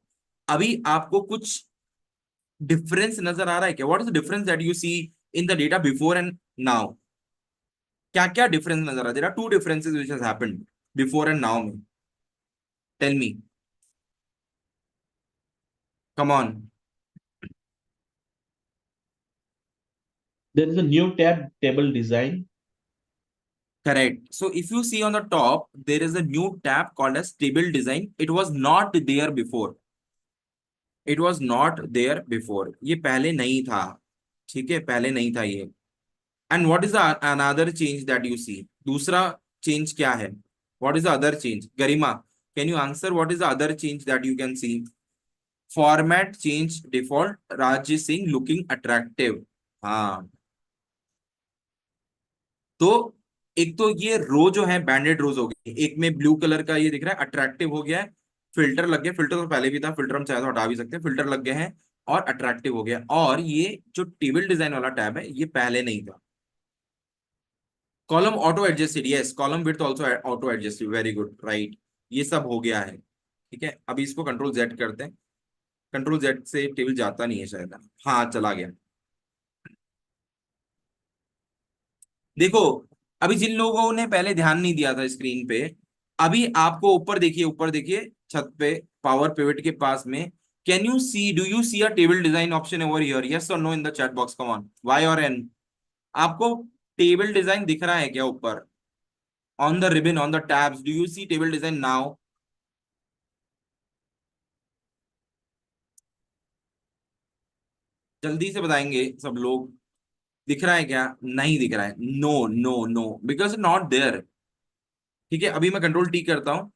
अभी आपको कुछ डिफरेंस नजर आ रहा है क्या? What is the difference that you see in the data before and now? क्या क्या डिफरेंस नजर आ रहा है? There are two differences which has happened before and now में। Tell me, come on. There is a new tab, table design. Correct. So if you see on the top, there is a new tab called as table design. It was not there before. It was not there before. ये पहले नहीं था, ठीक है, पहले नहीं था ये। And what is the another change that you see? दूसरा change क्या है? What is the other change? Garima, can you answer what is the other change that you can see? Format change default. Raj is saying looking attractive. हाँ, तो एक तो ये रो जो है बैंडेड रोज हो गई, एक में ब्लू कलर का ये दिख रहा है, अट्रैक्टिव हो गया है। फिल्टर लग गया, फिल्टर तो पहले भी था, फिल्टर हम चाहे तो हटा भी सकते हैं, फिल्टर लग गए हैं और अट्रैक्टिव हो गया। और ये जो टेबल डिजाइन वाला टैब है, ये पहले नहीं था। Column auto adjusted, yes, column width also auto adjusted, very good, right, ये सब हो गया है। ठीक है, अभी इसको कंट्रोल जेड करते हैं। कंट्रोल जेड से टेबल जाता नहीं है शायद, हाँ चला गया। देखो, अभी जिन लोगों ने पहले ध्यान नहीं दिया था स्क्रीन पे, अभी आपको ऊपर देखिए छत पे, पावर पिवट के पास में, can you see, do you see a table design option over here, yes और no in the chat box, come on, Y or N. आपको टेबल डिजाइन दिख रहा है क्या ऊपर, on the ribbon, on the tabs, do you see table design now? जल्दी से बताएंगे सब लोग, दिख रहा है क्या, नहीं दिख रहा है, no no no, because not there. ठीक है, अभी मैं कंट्रोल टी करता हूं,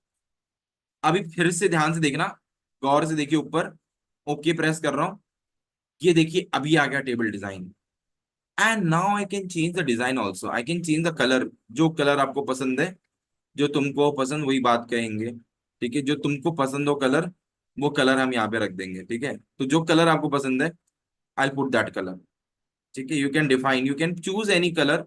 अभी फिर से ध्यान से देखना, गौर से देखिए ऊपर, ओके प्रेस कर रहा हूं, ये देखिए अभी आ गया table design. And now I can change the design also, I can change the colour, जो कलर आपको पसंद है, जो तुमको पसंद वही बात कहेंगे। ठीक है, जो तुमको पसंद हो कलर, वो कलर हम यहाँ पे रख देंगे। ठीक है, तो जो कलर आपको पसंद है, आई पुट दैट कलर। ठीक है, you can define, you can choose any colour,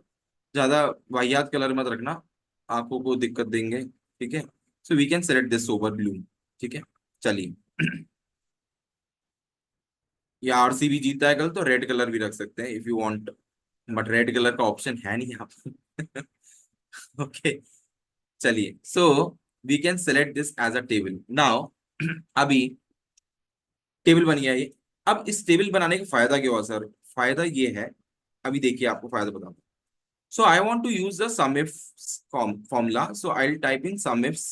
ज्यादा वाहियात कलर मत रखना, आंखों को दिक्कत देंगे। ठीक है, so we can select this over blue. ठीक है, चलिए। या आरसीबी जीता है कल तो रेड कलर भी रख सकते हैं if you want, but red colour का ऑप्शन है नहीं यहाँ पे। ओके, चलिए, so we can select this as a table now. अभी टेबल बन गया ये। अब इस टेबल बनाने का फायदा क्या हुआ सर, फायदा ये है, अभी देखिए आपको फायदा बताता हूँ। So I want to use the sum if formula, so I will type in sum ifs.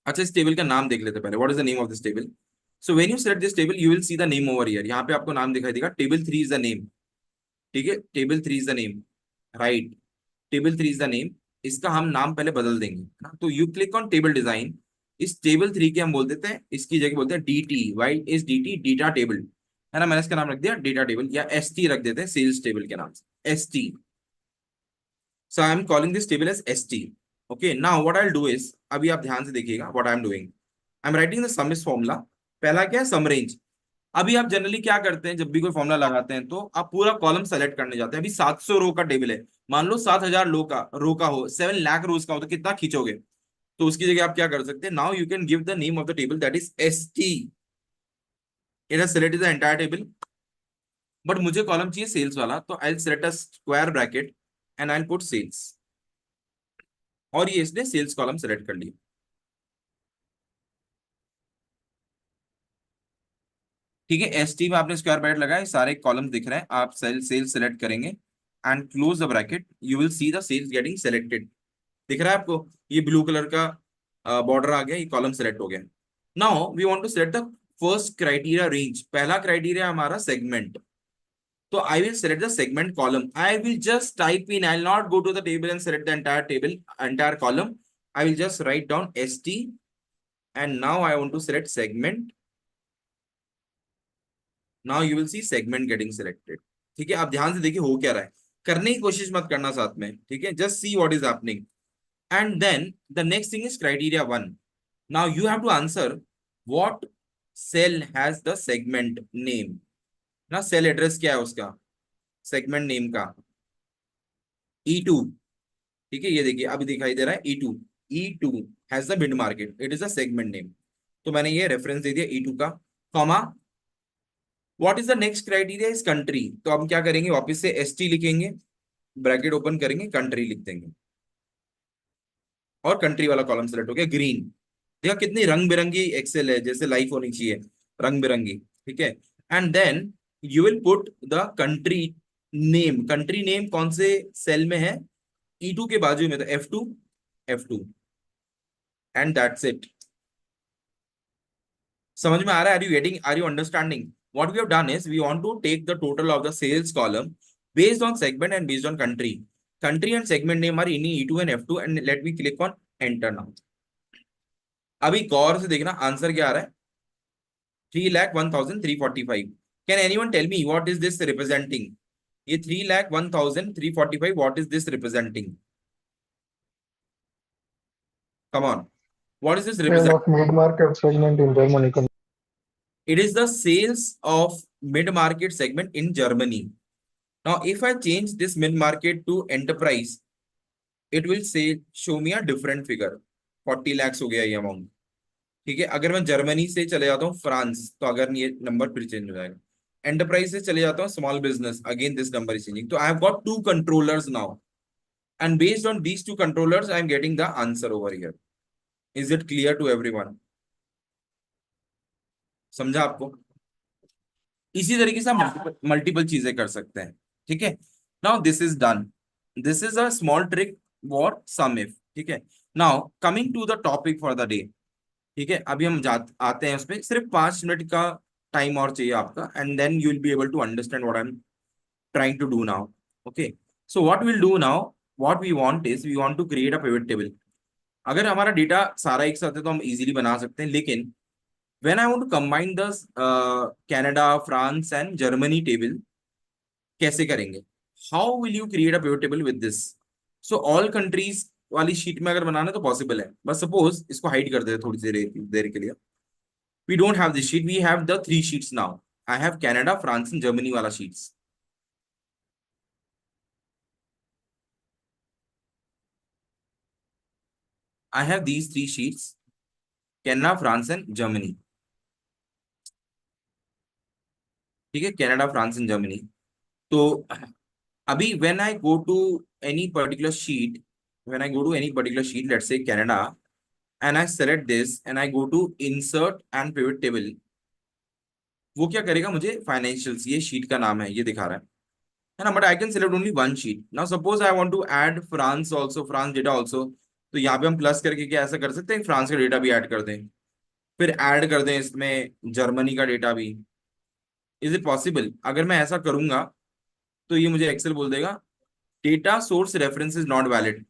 अच्छा, इस टेबल का नाम देख लेते हैं पहले, what is the name of this table. So when you select this table you will see the name over here, यहाँ पे आपको नाम दिखाई देगा, टेबल 3 इज द नेम। ठीक है, table 3 is the name, right, table 3 is the name. इसका हम नाम पहले बदल देंगे ना, तो you click on table design, इस टेबल 3 के हम बोल देते हैं, इसकी जगह बोलते हैं D T, why is D T, data table, है ना, मैंने इसका नाम रख दिया डेटा टेबल, या एस टी रख देते हैं सेल्स टेबल के नाम से, S T. So I am calling this table as ST. Okay, now what I'll do is, अभी आप ध्यान से देखिएगा what I'm doing. I'm writing the sum is formula. पहला क्या है, सम रेंज। अभी आप जनरली क्या करते हैं, जब भी कोई फॉर्मूला लगाते हैं तो आप पूरा कॉलम सेलेक्ट करने जाते हैं। अभी 700 रो का टेबल है, मान लो 7000 रो का हो, 7 लाख रोज का हो, तो कितना खींचोगे? तो उसकी जगह आप क्या कर सकते हैं, now you can give the name of the table that is S T. It has selected the entire table, but मुझे कॉलम चाहिए सेल्स वाला, तो I select a square bracket and I put sales, और ये इसने sales column select कर लिया। ठीक है, एस टी में आपने स्क्वायर ब्रैकेट लगाया, सारे कॉलम्स दिख रहे हैं, आप सेल्स सेलेक्ट करेंगे and close the bracket, you will see the sales getting selected. दिख रहा है आपको, ये ब्लू कलर का बॉर्डर आ गया, ये कॉलम सेलेक्ट हो गया। Now we want to select the first criteria range, पहला क्राइटेरिया हमारा सेगमेंट, तो I will select the segment column, I will just type in, I will not go to the table and select the entire table, entire column, I will just write down S T and now I want to select segment. Now you will see segment getting selected. ठीक है, आप ध्यान से देखिए हो क्या रहा है, करने की कोशिश मत करना साथ में, ठीक है, just see what is happening. And then the next thing is criteria 1, now you have to answer what cell has the segment name, ना सेल एड्रेस क्या है उसका, सेगमेंट नेम का, E2। ठीक है, ये देखिए अभी दिखाई दे रहा है E2, E2 has the mid market, it is a segment name, तो मैंने ये रेफरेंस दे दिया E2 का, comma, what is the next criteria is country, तो हम क्या करेंगे, वापस से एस टी लिखेंगे, ब्रैकेट ओपन करेंगे, कंट्री लिख देंगे, और कंट्री वाला कॉलम सेलेक्ट हो गया, ग्रीन। देखा कितनी रंग बिरंगी एक्सेल है, जैसे लाइफ होनी चाहिए, रंग बिरंगी। ठीक है, and then you will put the country name, country name कौन से सेल में है, E2 के बाजू में, तो F2, F2, and that's it. समझ में आ रहा है, are you getting, are you understanding? What we have done is we want to take the total of the sales column based on segment and based on country. Country and segment name are in E2 and F2, and let me click on enter now. अभी गौर से देखना answer क्या आ रहा है, 3,01,345। Can anyone tell me what is this representing? ये 3,01,345 what is this representing? Come on, what is this Sale represent? of mid-market segment in Germany. It is the sales of mid-market segment in Germany. Now, if I change this mid-market to enterprise, it will say show me a different figure, 40 lakhs हो गया ये amount. ठीक है, अगर मैं Germany से चले जाता हूँ फ्रांस, तो अगर ये नंबर फिर चेंज हो जाएगा। एंटरप्राइज से चले जाता हूँ small business, again this number is changing. तो I have got two controllers now, and based on these two controllers I am getting the answer over here. Is it clear to everyone? समझा आपको? इसी तरीके से हम multiple चीजें कर सकते हैं। ठीक है, now this is done. This is a small trick for sum if. ठीक है, now coming to the topic for the day. ठीक है, अभी हम आते हैं उसमें। सिर्फ 5 मिनट का टाइम और चाहिए आपका, and then you will be able to understand what I am trying to do now. Okay, so what will do now, what we want is we want to create a pivot table. अगर हमारा data सारा एक साथ है तो हम easily बना सकते हैं, लेकिन when I want to combine the Canada, France and Germany table, कैसे करेंगे? How will you create a pivot table with this? So all countries वाली शीट में अगर बनाना है तो पॉसिबल है, बस सपोज इसको हाइड कर देते थोड़ी देर देर के लिए। We don't have this sheet, we have the 3 sheets now. I have Canada, France and Germany वाला sheets. I have these 3 sheets, Canada, France and Germany. ठीक है, कनाडा, फ्रांस एंड जर्मनी। तो अभी when I go to any particular sheet, when I go to any particular sheet, let's say Canada, and I select this and I go to insert and pivot table, वो क्या करेगा? मुझे financials, ये sheet का नाम है, ये दिखा रहा है ना, but I can select only one sheet. Now suppose I want to add France also, France data also, तो यहाँ पे हम प्लस करके क्या ऐसा कर सकते हैं, फ्रांस का डेटा भी ऐड कर दें, फिर ऐड कर दें इसमें जर्मनी का डेटा भी। Is it possible? अगर मैं ऐसा करूंगा तो ये मुझे एक्सेल बोल देगा data source reference is not valid.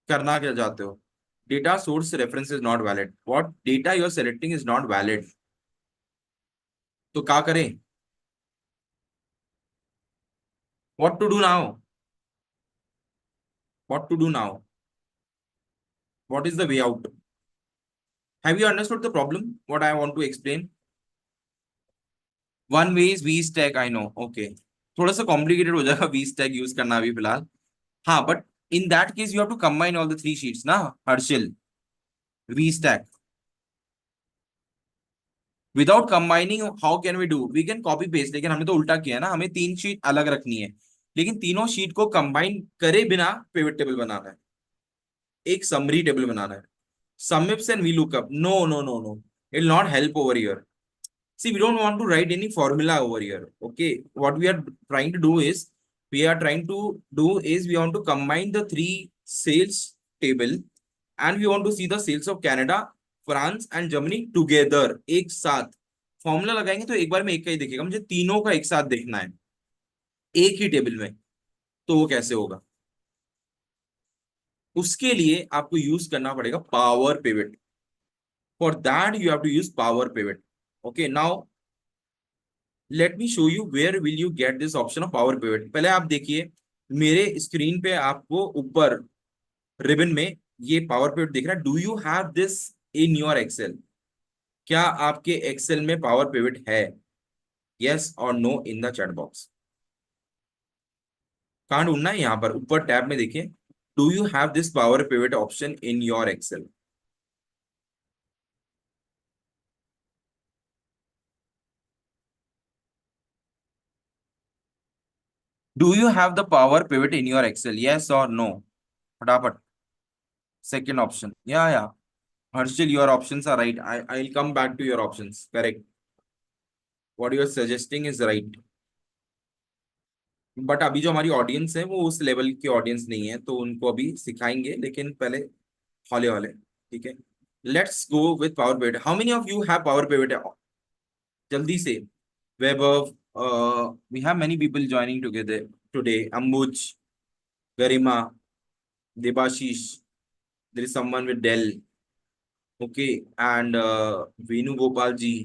करना क्या चाहते हो? Data source reference is not valid, what data you are selecting is not valid. तो क्या करें? What to do now? What to do now? What is the way out? Have you understood the problem what I want to explain? One way is we stack, I know, okay. थोड़ा सा complicated हो जाएगा we stack use करना अभी फिलहाल। हाँ, but in that case you have to combine all the 3 sheets ना, Harshil. We stack without combining how can we do? We can copy paste, लेकिन हमने तो उल्टा किया है ना, हमें 3 sheet अलग रखनी है, लेकिन तीनों शीट को कंबाइन करे बिना पिवट टेबल बनाना है, एक समरी टेबल बनाना है। Sum ifs and VLOOKUP, no, no, no, no, it will not help over here. See, we don't want to write any formula over here. Okay, what we are trying to do is we want to combine the 3 sales table, and we want to see the sales of Canada, France and Germany together, एक साथ। Formula लगाएंगे तो एक बार में एक का ही दिखेगा, मुझे तीनों का एक साथ देखना है एक ही टेबल में। तो वो कैसे होगा? उसके लिए आपको यूज करना पड़ेगा power pivot. For that you have to use power pivot. Okay, now let me show you where will you get this option of power pivot. पहले आप देखिए मेरे स्क्रीन पे, आपको ऊपर रिबन में ये पावर पिवट दिख रहा है। Do you have this in your Excel? क्या आपके एक्सेल में पावर पिवट है? यस और no in the chat box. कहाँ ढूंढना है? यहाँ पर ऊपर टैब में देखिए, do you have this power pivot option in your Excel? Do you have the power pivot in your Excel? Yes और नो, फटाफट। सेकेंड ऑप्शन, या Harshil, your options are right. I'll come back to your options. Correct. What you are suggesting is right. But अभी जो हमारी audience है वो उस level की ऑडियंस नहीं है, तो उनको अभी सिखाएंगे, लेकिन पहले हौले हौले। ठीक है, let's go with power pivot. How many of you have power pivot? जल्दी से। Vaibhav, we have many people joining together today. Ambuj, Garima, Debashish, there is someone with Dell, okay, and Venu Gopal ji.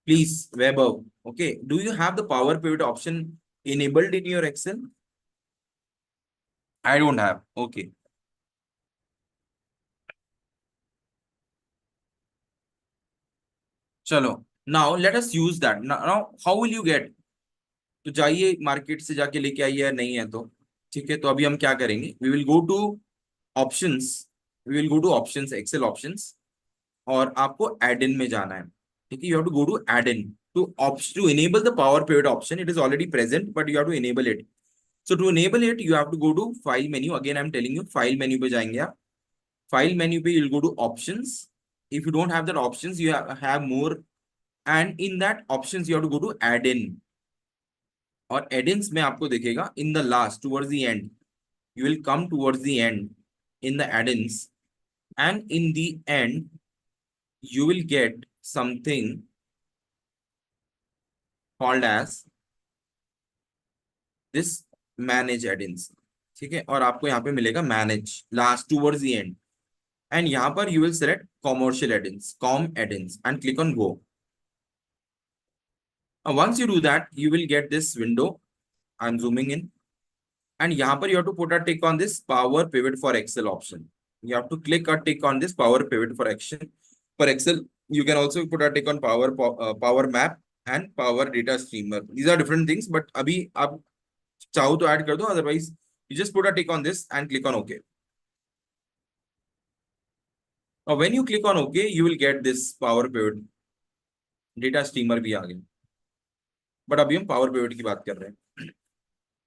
Please, Vaibhav. Okay. Do you have the power pivot option enabled in your Excel? I don't have. Okay. चलो. Now let us use that. Now how will you get? तो जाइए market से जाके लेके आइए, नहीं है तो ठीक है, तो अभी हम क्या करेंगे, we will go to options, Excel options, और आपको एड इन में जाना है। ठीक है, you have to go to add in to enable the power pivot option. It is already present, but you have to enable it. So to enable it, you have to go to file menu. Again, I'm telling you, file menu पे जाएंगे आप। File menu पे you'll go to options. If you don't have that options, you have more, and in that options you have to go to add-in. और add-ins में आपको दिखेगा in the last, towards the end. You will come towards the end in the add-ins, and in the end you will get something called as this manage add-ins। ठीक है, और आपको यहाँ पे मिलेगा manage last towards the end, and यहाँ पर you will select commercial add-ins, com add-ins, and click on go. Once you do that, you will get this window. I'm zooming in, and यहाँ पर you have to put a tick on this power pivot for Excel option. You have to click a tick on this power pivot for action for Excel. You can also put a tick on power map and power data streamer. These are different things, but अभी आप चाहो तो add कर दो, otherwise you just put a tick on this and click on OK. Now when you click on OK, you will get this power pivot data streamer भी आ गया, but अभी हम power pivot की बात कर रहे हैं।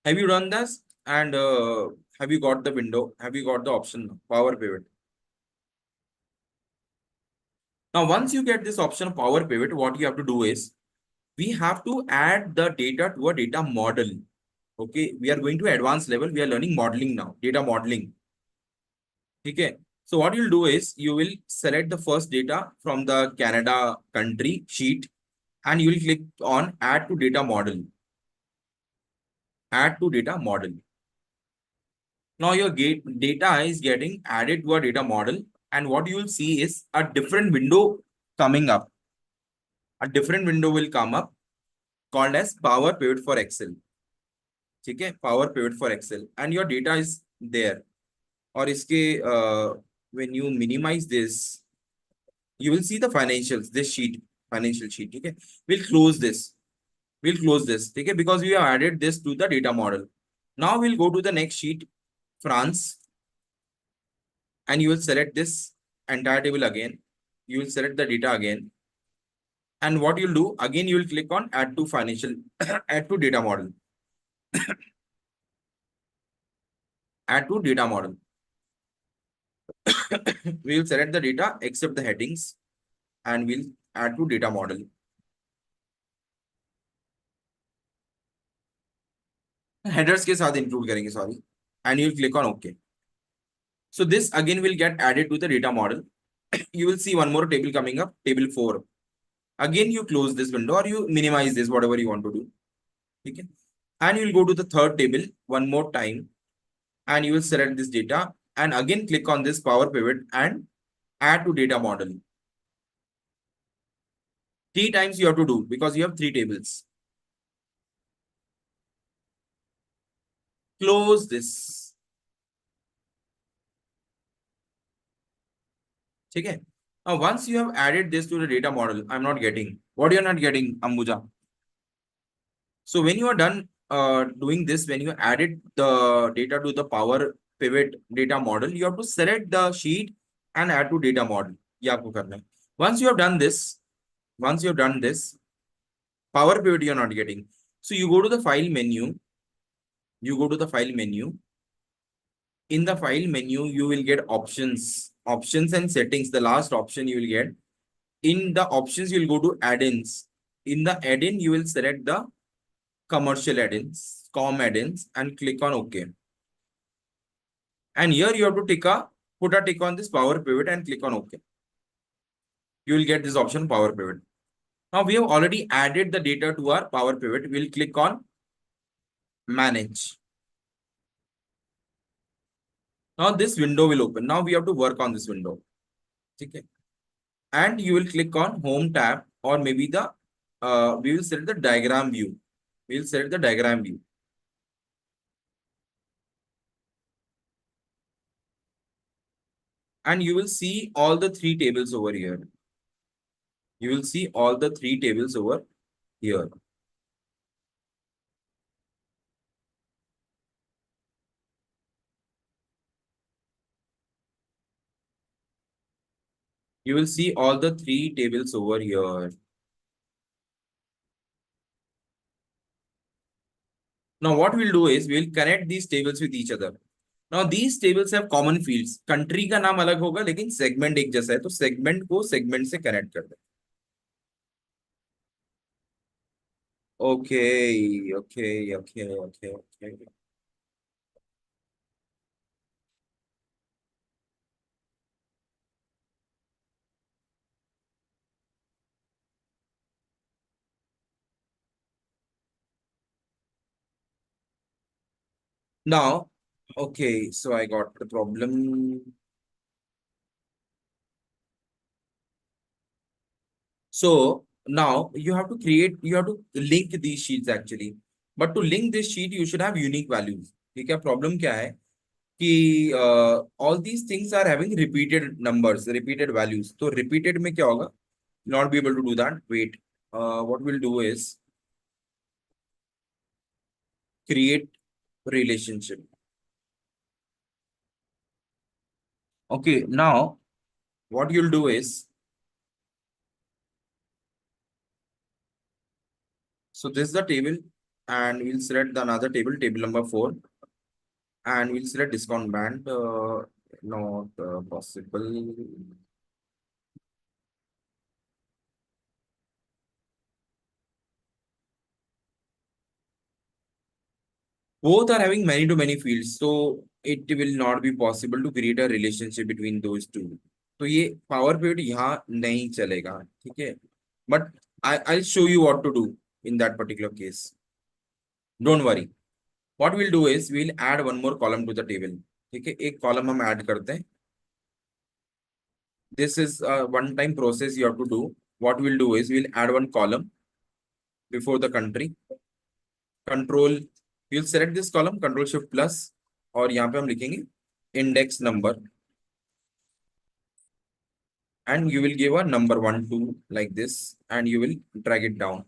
Have you done this? And have you got the window? Have you got the option power pivot? Now, once you get this option power pivot, what you have to do is we have to add the data to a data model. Okay, we are going to advanced level. We are learning modeling now, data modeling. Okay, so what you'll do is you will select the first data from the Canada country sheet, and you will click on add to data model. Add to data model. Now your data is getting added to a data model, and what you will see is a different window coming up. A different window will come up called as Power Pivot for Excel. Okay, Power Pivot for Excel, and your data is there. और इसके when you minimize this, you will see the financials. This sheet, financial sheet. Okay, we'll close this. We'll close this. Okay, because we have added this to the data model. Now we'll go to the next sheet, France, and you will select this entire table again. You will select the data again, and what you'll do again, you will click on add to financial, add to data model, add to data model. We will select the data except the headings, and we'll add to data model. Headers के साथ include करेंगे, sorry, and you will click on OK. So this again will get added to the data model. You will see one more table coming up, table 4. Again, you close this window or you minimize this, whatever you want to do. Okay, and you will go to the third table one more time, and you will select this data and again click on this power pivot and add to data model. 3 times you have to do because you have 3 tables. Close this. Okay. Now, once you have added this to the data model, I'm not getting. What you're not getting, Ambuja? So when you are done doing this, when you added the data to the power pivot data model, you have to select the sheet and add to data model. ये आपको करना है. Once you have done this, power pivot you're not getting. So you go to the file menu. In the file menu, you will get options and settings. The last option you will get. In the options, you will go to add-ins. In the add-in, you will select the commercial add-ins, com add-ins, and click on OK. And here you have to put a tick on this power pivot and click on OK. You will get this option power pivot. Now we have already added the data to our power pivot. We'll click on manage. Now this window will open. Now we have to work on this window. Okay. And you will click on home tab, or maybe the we will select the diagram view. We'll select the diagram view. And you will see all the 3 tables over here. You will see all the 3 tables over here. You will see all the three tables over here. Now what we'll do is we'll connect these tables with each other. Now these tables have common fields. Country का नाम अलग होगा लेकिन segment एक जैसा है, तो segment को segment से connect कर दे. Okay, okay, okay, okay, okay. Now, okay, so I got the problem. So now you have to link these sheets actually. But to link this sheet, you should have unique values. ठीक है, problem क्या है कि all these things are having repeated numbers, repeated values. तो repeated में क्या होगा? Not be able to do that. Wait, what we'll do is create relationship. Okay, now what you'll do is, so this is the table, and we'll select another table, table number 4, and we'll select discount band. Not possible. Both are having many to many fields, so it will not be possible to create a relationship between those two. तो ये power pivot यहाँ नहीं चलेगा, ठीक है? But I'll show you what to do in that particular case. Don't worry. What we'll do is we'll add one more column to the table. ठीक है, एक column हम add करते हैं. This is a one-time process you have to do. What we'll do is we'll add one column before the country. Control, you'll select this column, Control Shift plus, और यहाँ पे हम लिखेंगे index number, and you will give a number 1, 2 like this, and you will drag it down.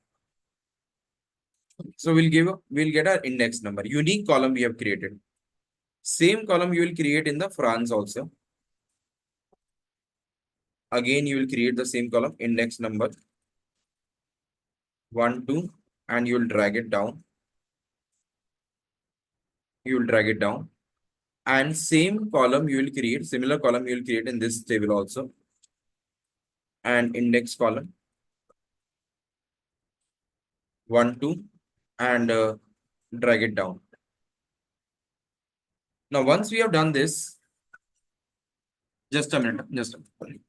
So we'll get our index number, unique column we have created. Same column you will create in the France also. Again, you will create the same column, index number 1, 2, and you will drag it down. You will drag it down, and same column you will create, similar column you will create in this table also, and index column 1, 2, and drag it down. Now, once we have done this, just a minute, just a minute.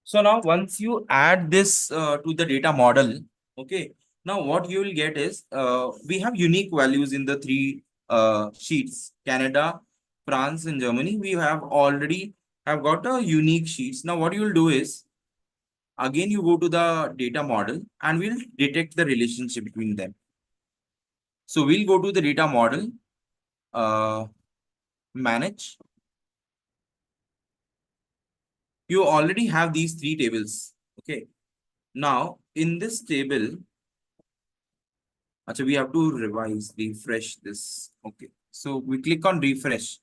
So now once you add this to the data model, okay, now what you will get is we have unique values in the three sheets, Canada, France, and Germany. We have already have got a unique sheets. Now what you will do is, again, you go to the data model and we'll detect the relationship between them. So we'll go to the data model, manage. You already have these three tables. Okay. Now in this table, actually, we have to refresh this. Okay. So we click on refresh.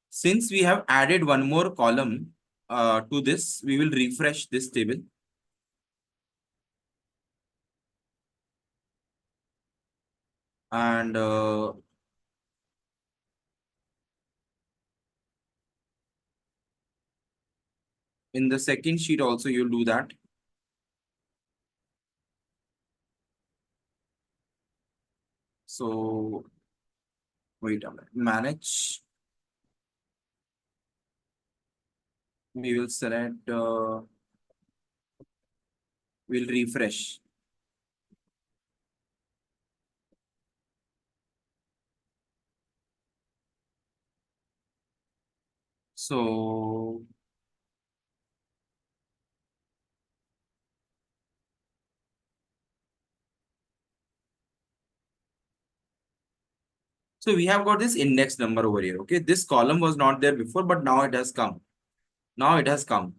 Since we have added one more column to this, we will refresh this table. And in the second sheet also, you'll do that. So wait a minute, manage. We will select, we'll refresh. So So we have got this index number over here. Okay, this column was not there before, but now it has come. Now it has come.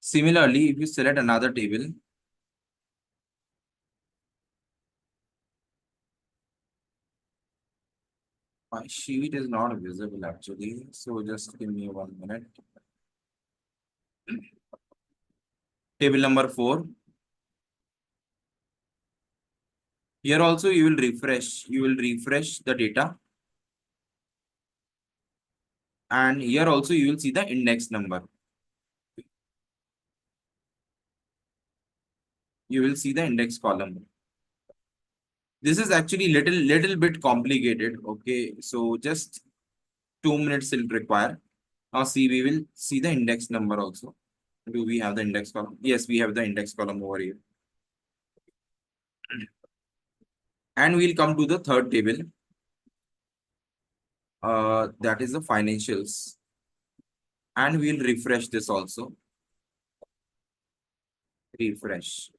Similarly, if you select another table, my sheet is not visible actually. So just give me 1 minute. Table number 4. Here also you will refresh. You will refresh the data. And here also you will see the index number. You will see the index column. This is actually little bit complicated. Okay, so just 2 minutes will require. Now see, we will see the index number also. Do we have the index column? Yes, we have the index column over here. And we'll come to the third table. That is the financials. And we'll refresh this also. Refresh.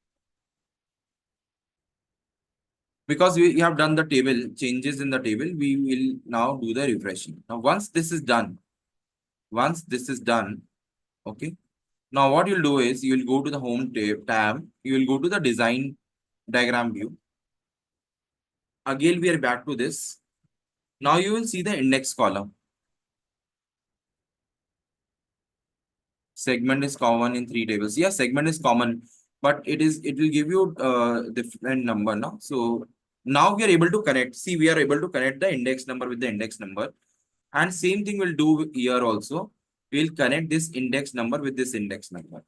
Because we have done the table, changes in the table, we will now do the refreshing. Now, once this is done, okay. Now, what you'll do is you'll go to the home tab, you will go to the design diagram view. Again, we are back to this. Now you will see the index column. Segment is common in 3 tables. Yeah, segment is common, but it will give you different number now. So now we are able to connect. See, we are able to connect the index number with the index number. And same thing we'll do here also. We'll connect this index number with this index number.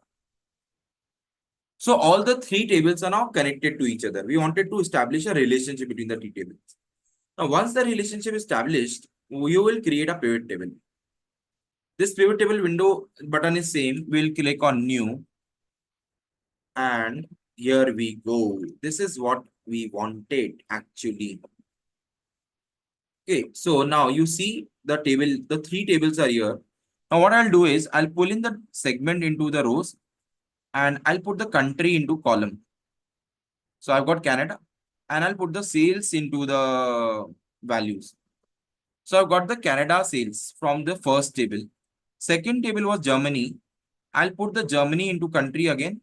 So all the 3 tables are now connected to each other. We wanted to establish a relationship between the 3 tables. Now, once the relationship is established, you will create a pivot table. This pivot table window button is same. We'll click on new. And here we go. This is what we wanted actually. Okay, so now you see the table, the 3 tables are here. Now what I'll do is I'll pull in the segment into the rows and I'll put the country into column. So I've got Canada and I'll put the sales into the values. So I've got the Canada sales from the first table. Second table was Germany. I'll put the Germany into country again.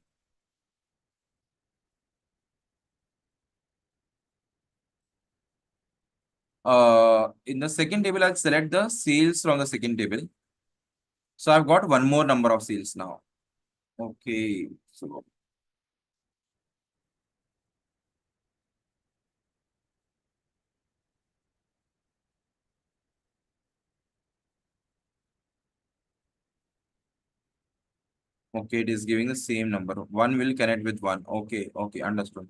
In the second table, I'll select the sales from the second table. So I've got one more number of sales now. Okay. So okay, it is giving the same number. One will connect with one. Okay, okay, understood.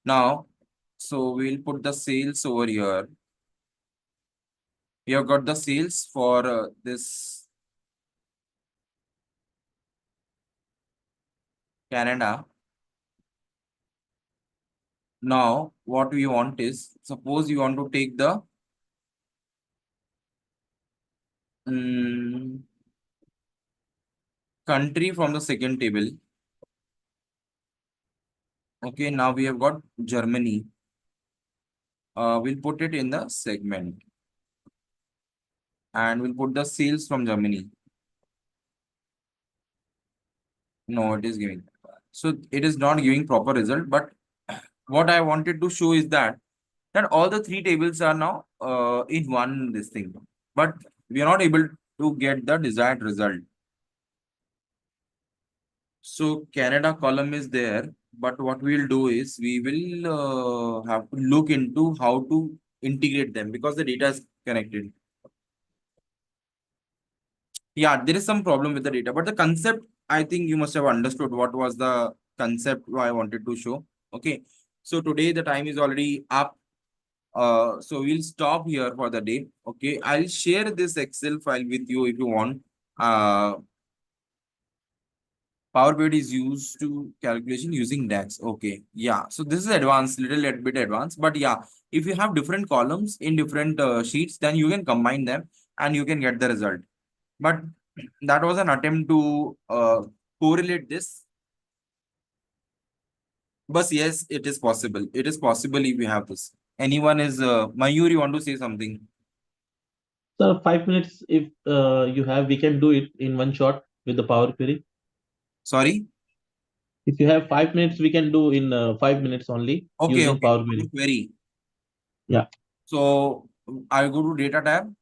Now, so we'll put the sales over here. We have got the sales for this Canada. Now, what we want is, suppose you want to take the country from the second table. Okay, now we have got Germany. We'll put it in the segment. And we'll put the sales from Germany. No, it is giving. So it is not giving proper result. But what I wanted to show is that all the 3 tables are now in one this thing. But we are not able to get the desired result. So Canada column is there. But what we'll do is we will have to look into how to integrate them because the data is connected. Yeah, there is some problem with the data, but the concept, I think you must have understood what was the concept I wanted to show. Okay, so today the time is already up. So we'll stop here for the day. Okay, I'll share this Excel file with you if you want. Power Pivot is used to calculation using DAX. Okay, yeah. So this is advanced, little bit advanced, but yeah, if you have different columns in different sheets, then you can combine them and you can get the result. But that was an attempt to correlate this. But yes, it is possible. It is possible if you have this. Anyone is Mayur, you want to say something? Sir, 5 minutes if you have, we can do it in one shot with the Power Query. Sorry? If you have 5 minutes, we can do in 5 minutes only Okay, using okay. Power Query. Query. Yeah. So I'll go to data tab.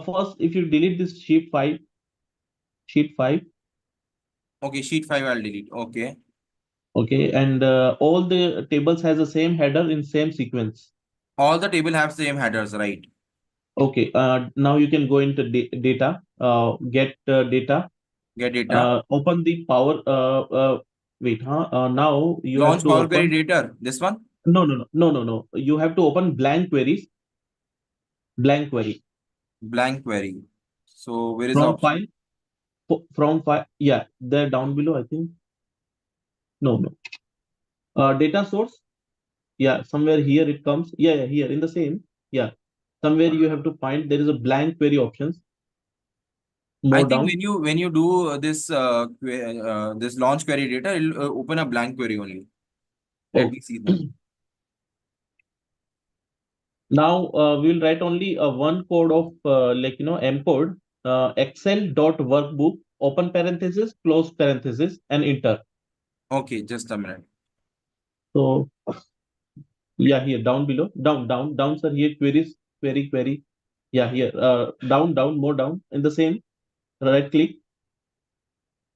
First, if you delete this sheet 5, Okay, sheet 5 I'll delete. Okay. okay, and all the tables has the same header in same sequence. All the table have same headers, right? Okay, now you can go into data, get data, Get data. open the Power. Wait, huh? Now you have Launch to Power Query open. data. This one? No. You have to open blank queries, blank query Blank query. So where is the from option? file, from file. Yeah, there down below, I think. No. Data source. Yeah, somewhere here it comes. Yeah, here in the same. Yeah, somewhere you have to find there is a blank query options. I More think down. when you do this launch query data, it'll open a blank query only. Let Oh, me see that. now we will write only one code of M code, Excel dot workbook, open parenthesis, close parenthesis, and enter. Okay, just a minute. So yeah, here down below, down, sir. Here queries, query. Yeah, here down, more down. In the same, right click,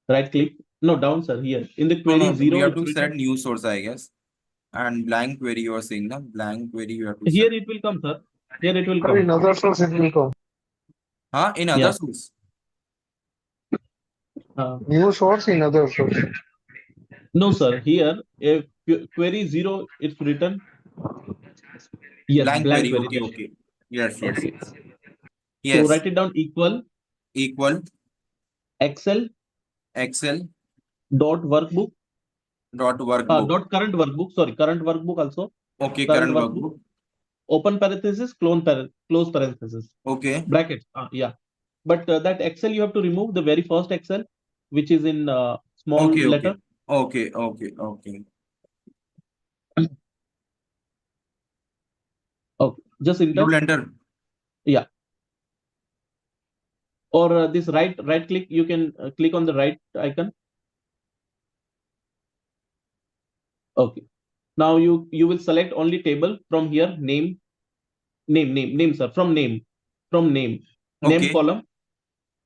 right click. No, down, sir. Here in the No, query no, we zero, have it's to written. select new source, I guess. And blank query you are saying, na? Blank query you have to Here select. it will come, sir. Here it will Sir, come. in other source it will come. Huh? In other Yeah. source. New source in other source. No, sir. Here, if query zero, it's written. Yes, Blank blank query. query. Okay, okay. Yes, yes, Okay. yes. So Yes. write it down equal Equal Excel Excel dot workbook, dot workbook. dot current workbook. Sorry, current workbook also. Okay, Current current workbook. workbook. Open parenthesis, close parenthesis. Okay. Brackets. Yeah. But that Excel you have to remove the very first Excel, which is in small Okay, okay. letter. Okay. Okay. Just enter. Double enter. Yeah. Or this right click, you can click on the right icon. Okay. Now you will select only table from here. Name, sir. Name Okay. column.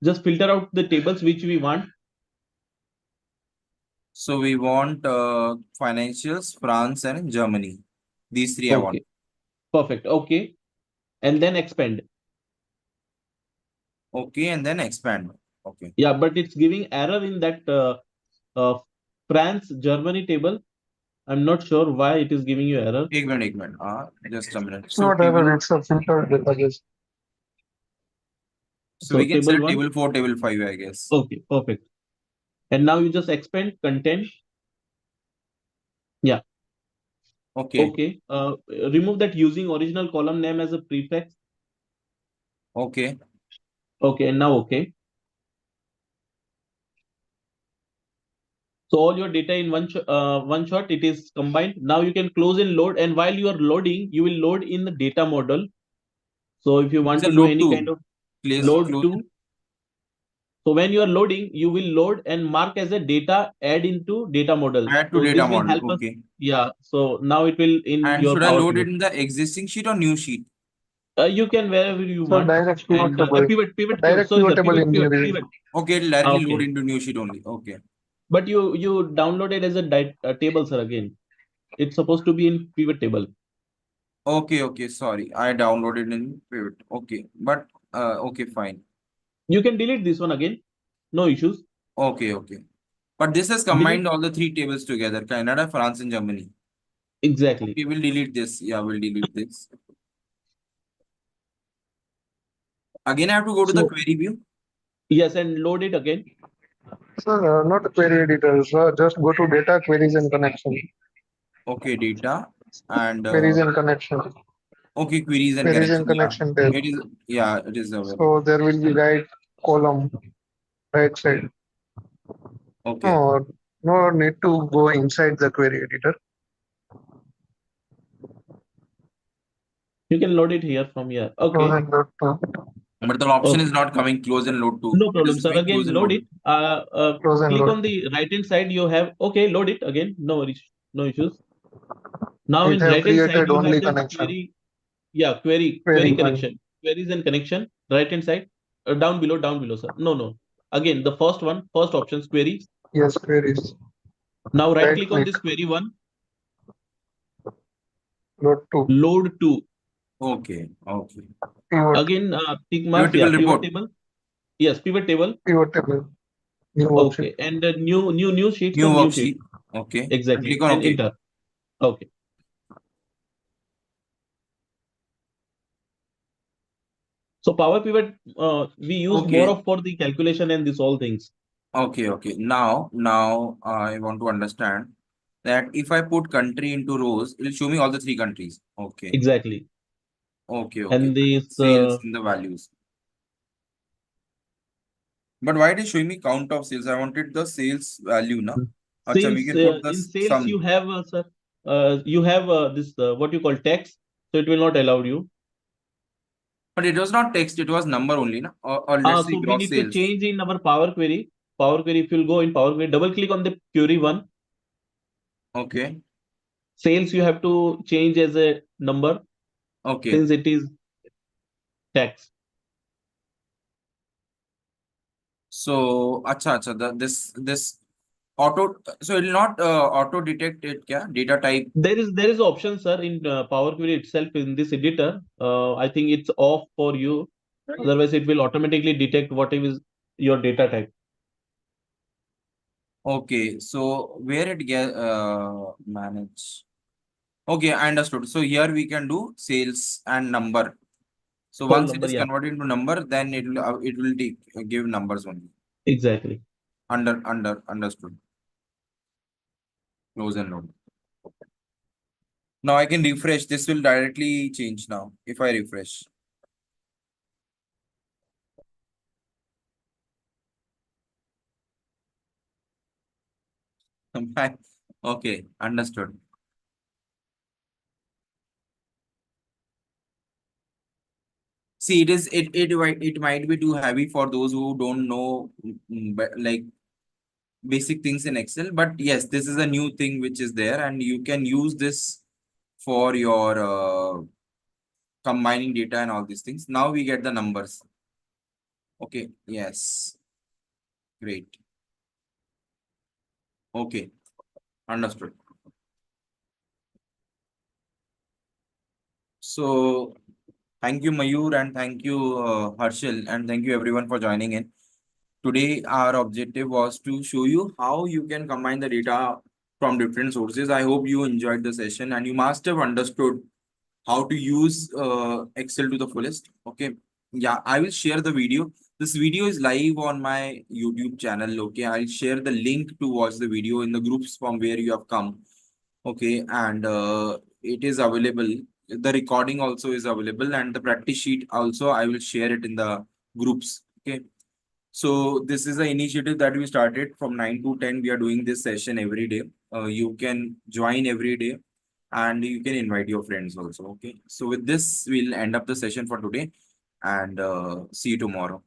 Just filter out the tables which we want. So we want financials, France and Germany. These three I want. Okay. Perfect. Okay. And then expand. Okay, and then expand. Okay. Yeah, but it's giving error in that uh, France Germany table. I'm not sure why it is giving you error. एक minute. Just a minute. It's So not table. error, it's a filtered database. So So we can table select one. table 4, table 5, I guess. Okay, perfect. And now you just expand content. Yeah. Okay. Okay. Remove that using original column name as a prefix. Okay. Okay, and now okay. So all your data in one shot, it is combined. Now you can close and load. And while you are loading, you will load in the data model. So if you It's want a to do load any kind to of place load close. to, so when you are loading, you will load and mark as a data add into data model. Add to So data this will model. help us. Okay. Yeah. So now it will in And your should I Power load it Pivot. in the existing sheet or new sheet? You can wherever you So want. direct pivot And table. pivot. Direct Sorry, sir. pivot table Pivot, in pivot, new pivot. Okay, it'll directly load Okay. into new sheet only. Okay. But you download it as a table, sir. Again, it's supposed to be in pivot table. Okay. Sorry. I downloaded in Pivot. Okay. But okay, fine. You can delete this one again. No issues. Okay. But this has Delete combined all the three tables together, Canada, France, and Germany. exactly. Okay, we'll delete this. Yeah, we'll delete this. Again, I have to go to the So query view. yes, and load it again. Sir, not query editor, sir. Just go to data queries and connection. Okay, data and Queries and connection. okay, queries and Queries and connection. Yeah, connection tab. it is available. So there will be right column, right side. Okay. No, no need to go inside the query editor. You can load it here from here. Close Okay. and load to. But the option Okay. is not coming close and load to. No It problem, is sir. showing Again, close and load load. it. Close and Click load. on the right hand side. You have okay. Load it again. No issues. Now It in have right hand side created you have only the connection. query. Yeah, query Query file. connection. Queries and connection. Right hand side. Down below, sir. No. Again, the first one, first options queries. Yes, queries. Now right Right click on click. this query one. Load to. Load to. Okay. Okay. Pivot. Again, tick mark. Pivot Yeah, table pivot report. table. Yes, pivot table. Pivot table. New worksheet. Okay, and new sheet, New sir. New sheet. worksheet. Okay. And Exactly, click on and OK. enter. Okay. So Power Pivot, we use more Okay. of for the calculation and this all things. Okay. Okay. Now I want to understand that if I put country into rows, it will show me all the three countries. Okay. Exactly. Okay. Okay. And this Sales in the values. But why it is showing me count of sales? I wanted the sales value, na? Acha, we sales can put the in sales you sum. have sir, you have this what you call text, so it will not allow you. But it was not text, it was number only, na? Or let's say So we gross need to sales. change in our Power Query. Power Query, if you'll go in Power Query, double click on the query one. Okay. Sales you have to change as a number Okay. since it is text. So, acha, this auto, so it will not auto detect it, kya? Data type. There is option, sir, in Power Query itself in this editor. I think it's off for you. Otherwise, it will automatically detect what is your data type. Okay. So, where it get manage. Okay, I understood. So, here we can do sales and number. So, Whole once it number, is yeah, converted into number, then it will take, give numbers only. exactly. Understood. Close and load. Now I can refresh. This will directly change now if I refresh. Okay, understood. See, it might be too heavy for those who don't know but like basic things in Excel. But yes, this is a new thing which is there, and you can use this for your combining data and all these things. Now we get the numbers. Okay, yes, great. Okay, understood. So thank you, Mayur, and thank you, Harshil, and thank you everyone for joining in. Today, our objective was to show you how you can combine the data from different sources. I hope you enjoyed the session and you must have understood how to use Excel to the fullest. Okay. Yeah, I will share the video. This video is live on my YouTube channel. Okay. I'll share the link to watch the video in the groups from where you have come. Okay. And it is available. The recording also is available, and the practice sheet also I will share it in the groups. Okay. So this is an initiative that we started from 9 to 10. We are doing this session every day. You can join every day and you can invite your friends also. Okay. So with this, we'll end up the session for today and see you tomorrow.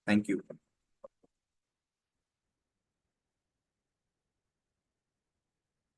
Thank you.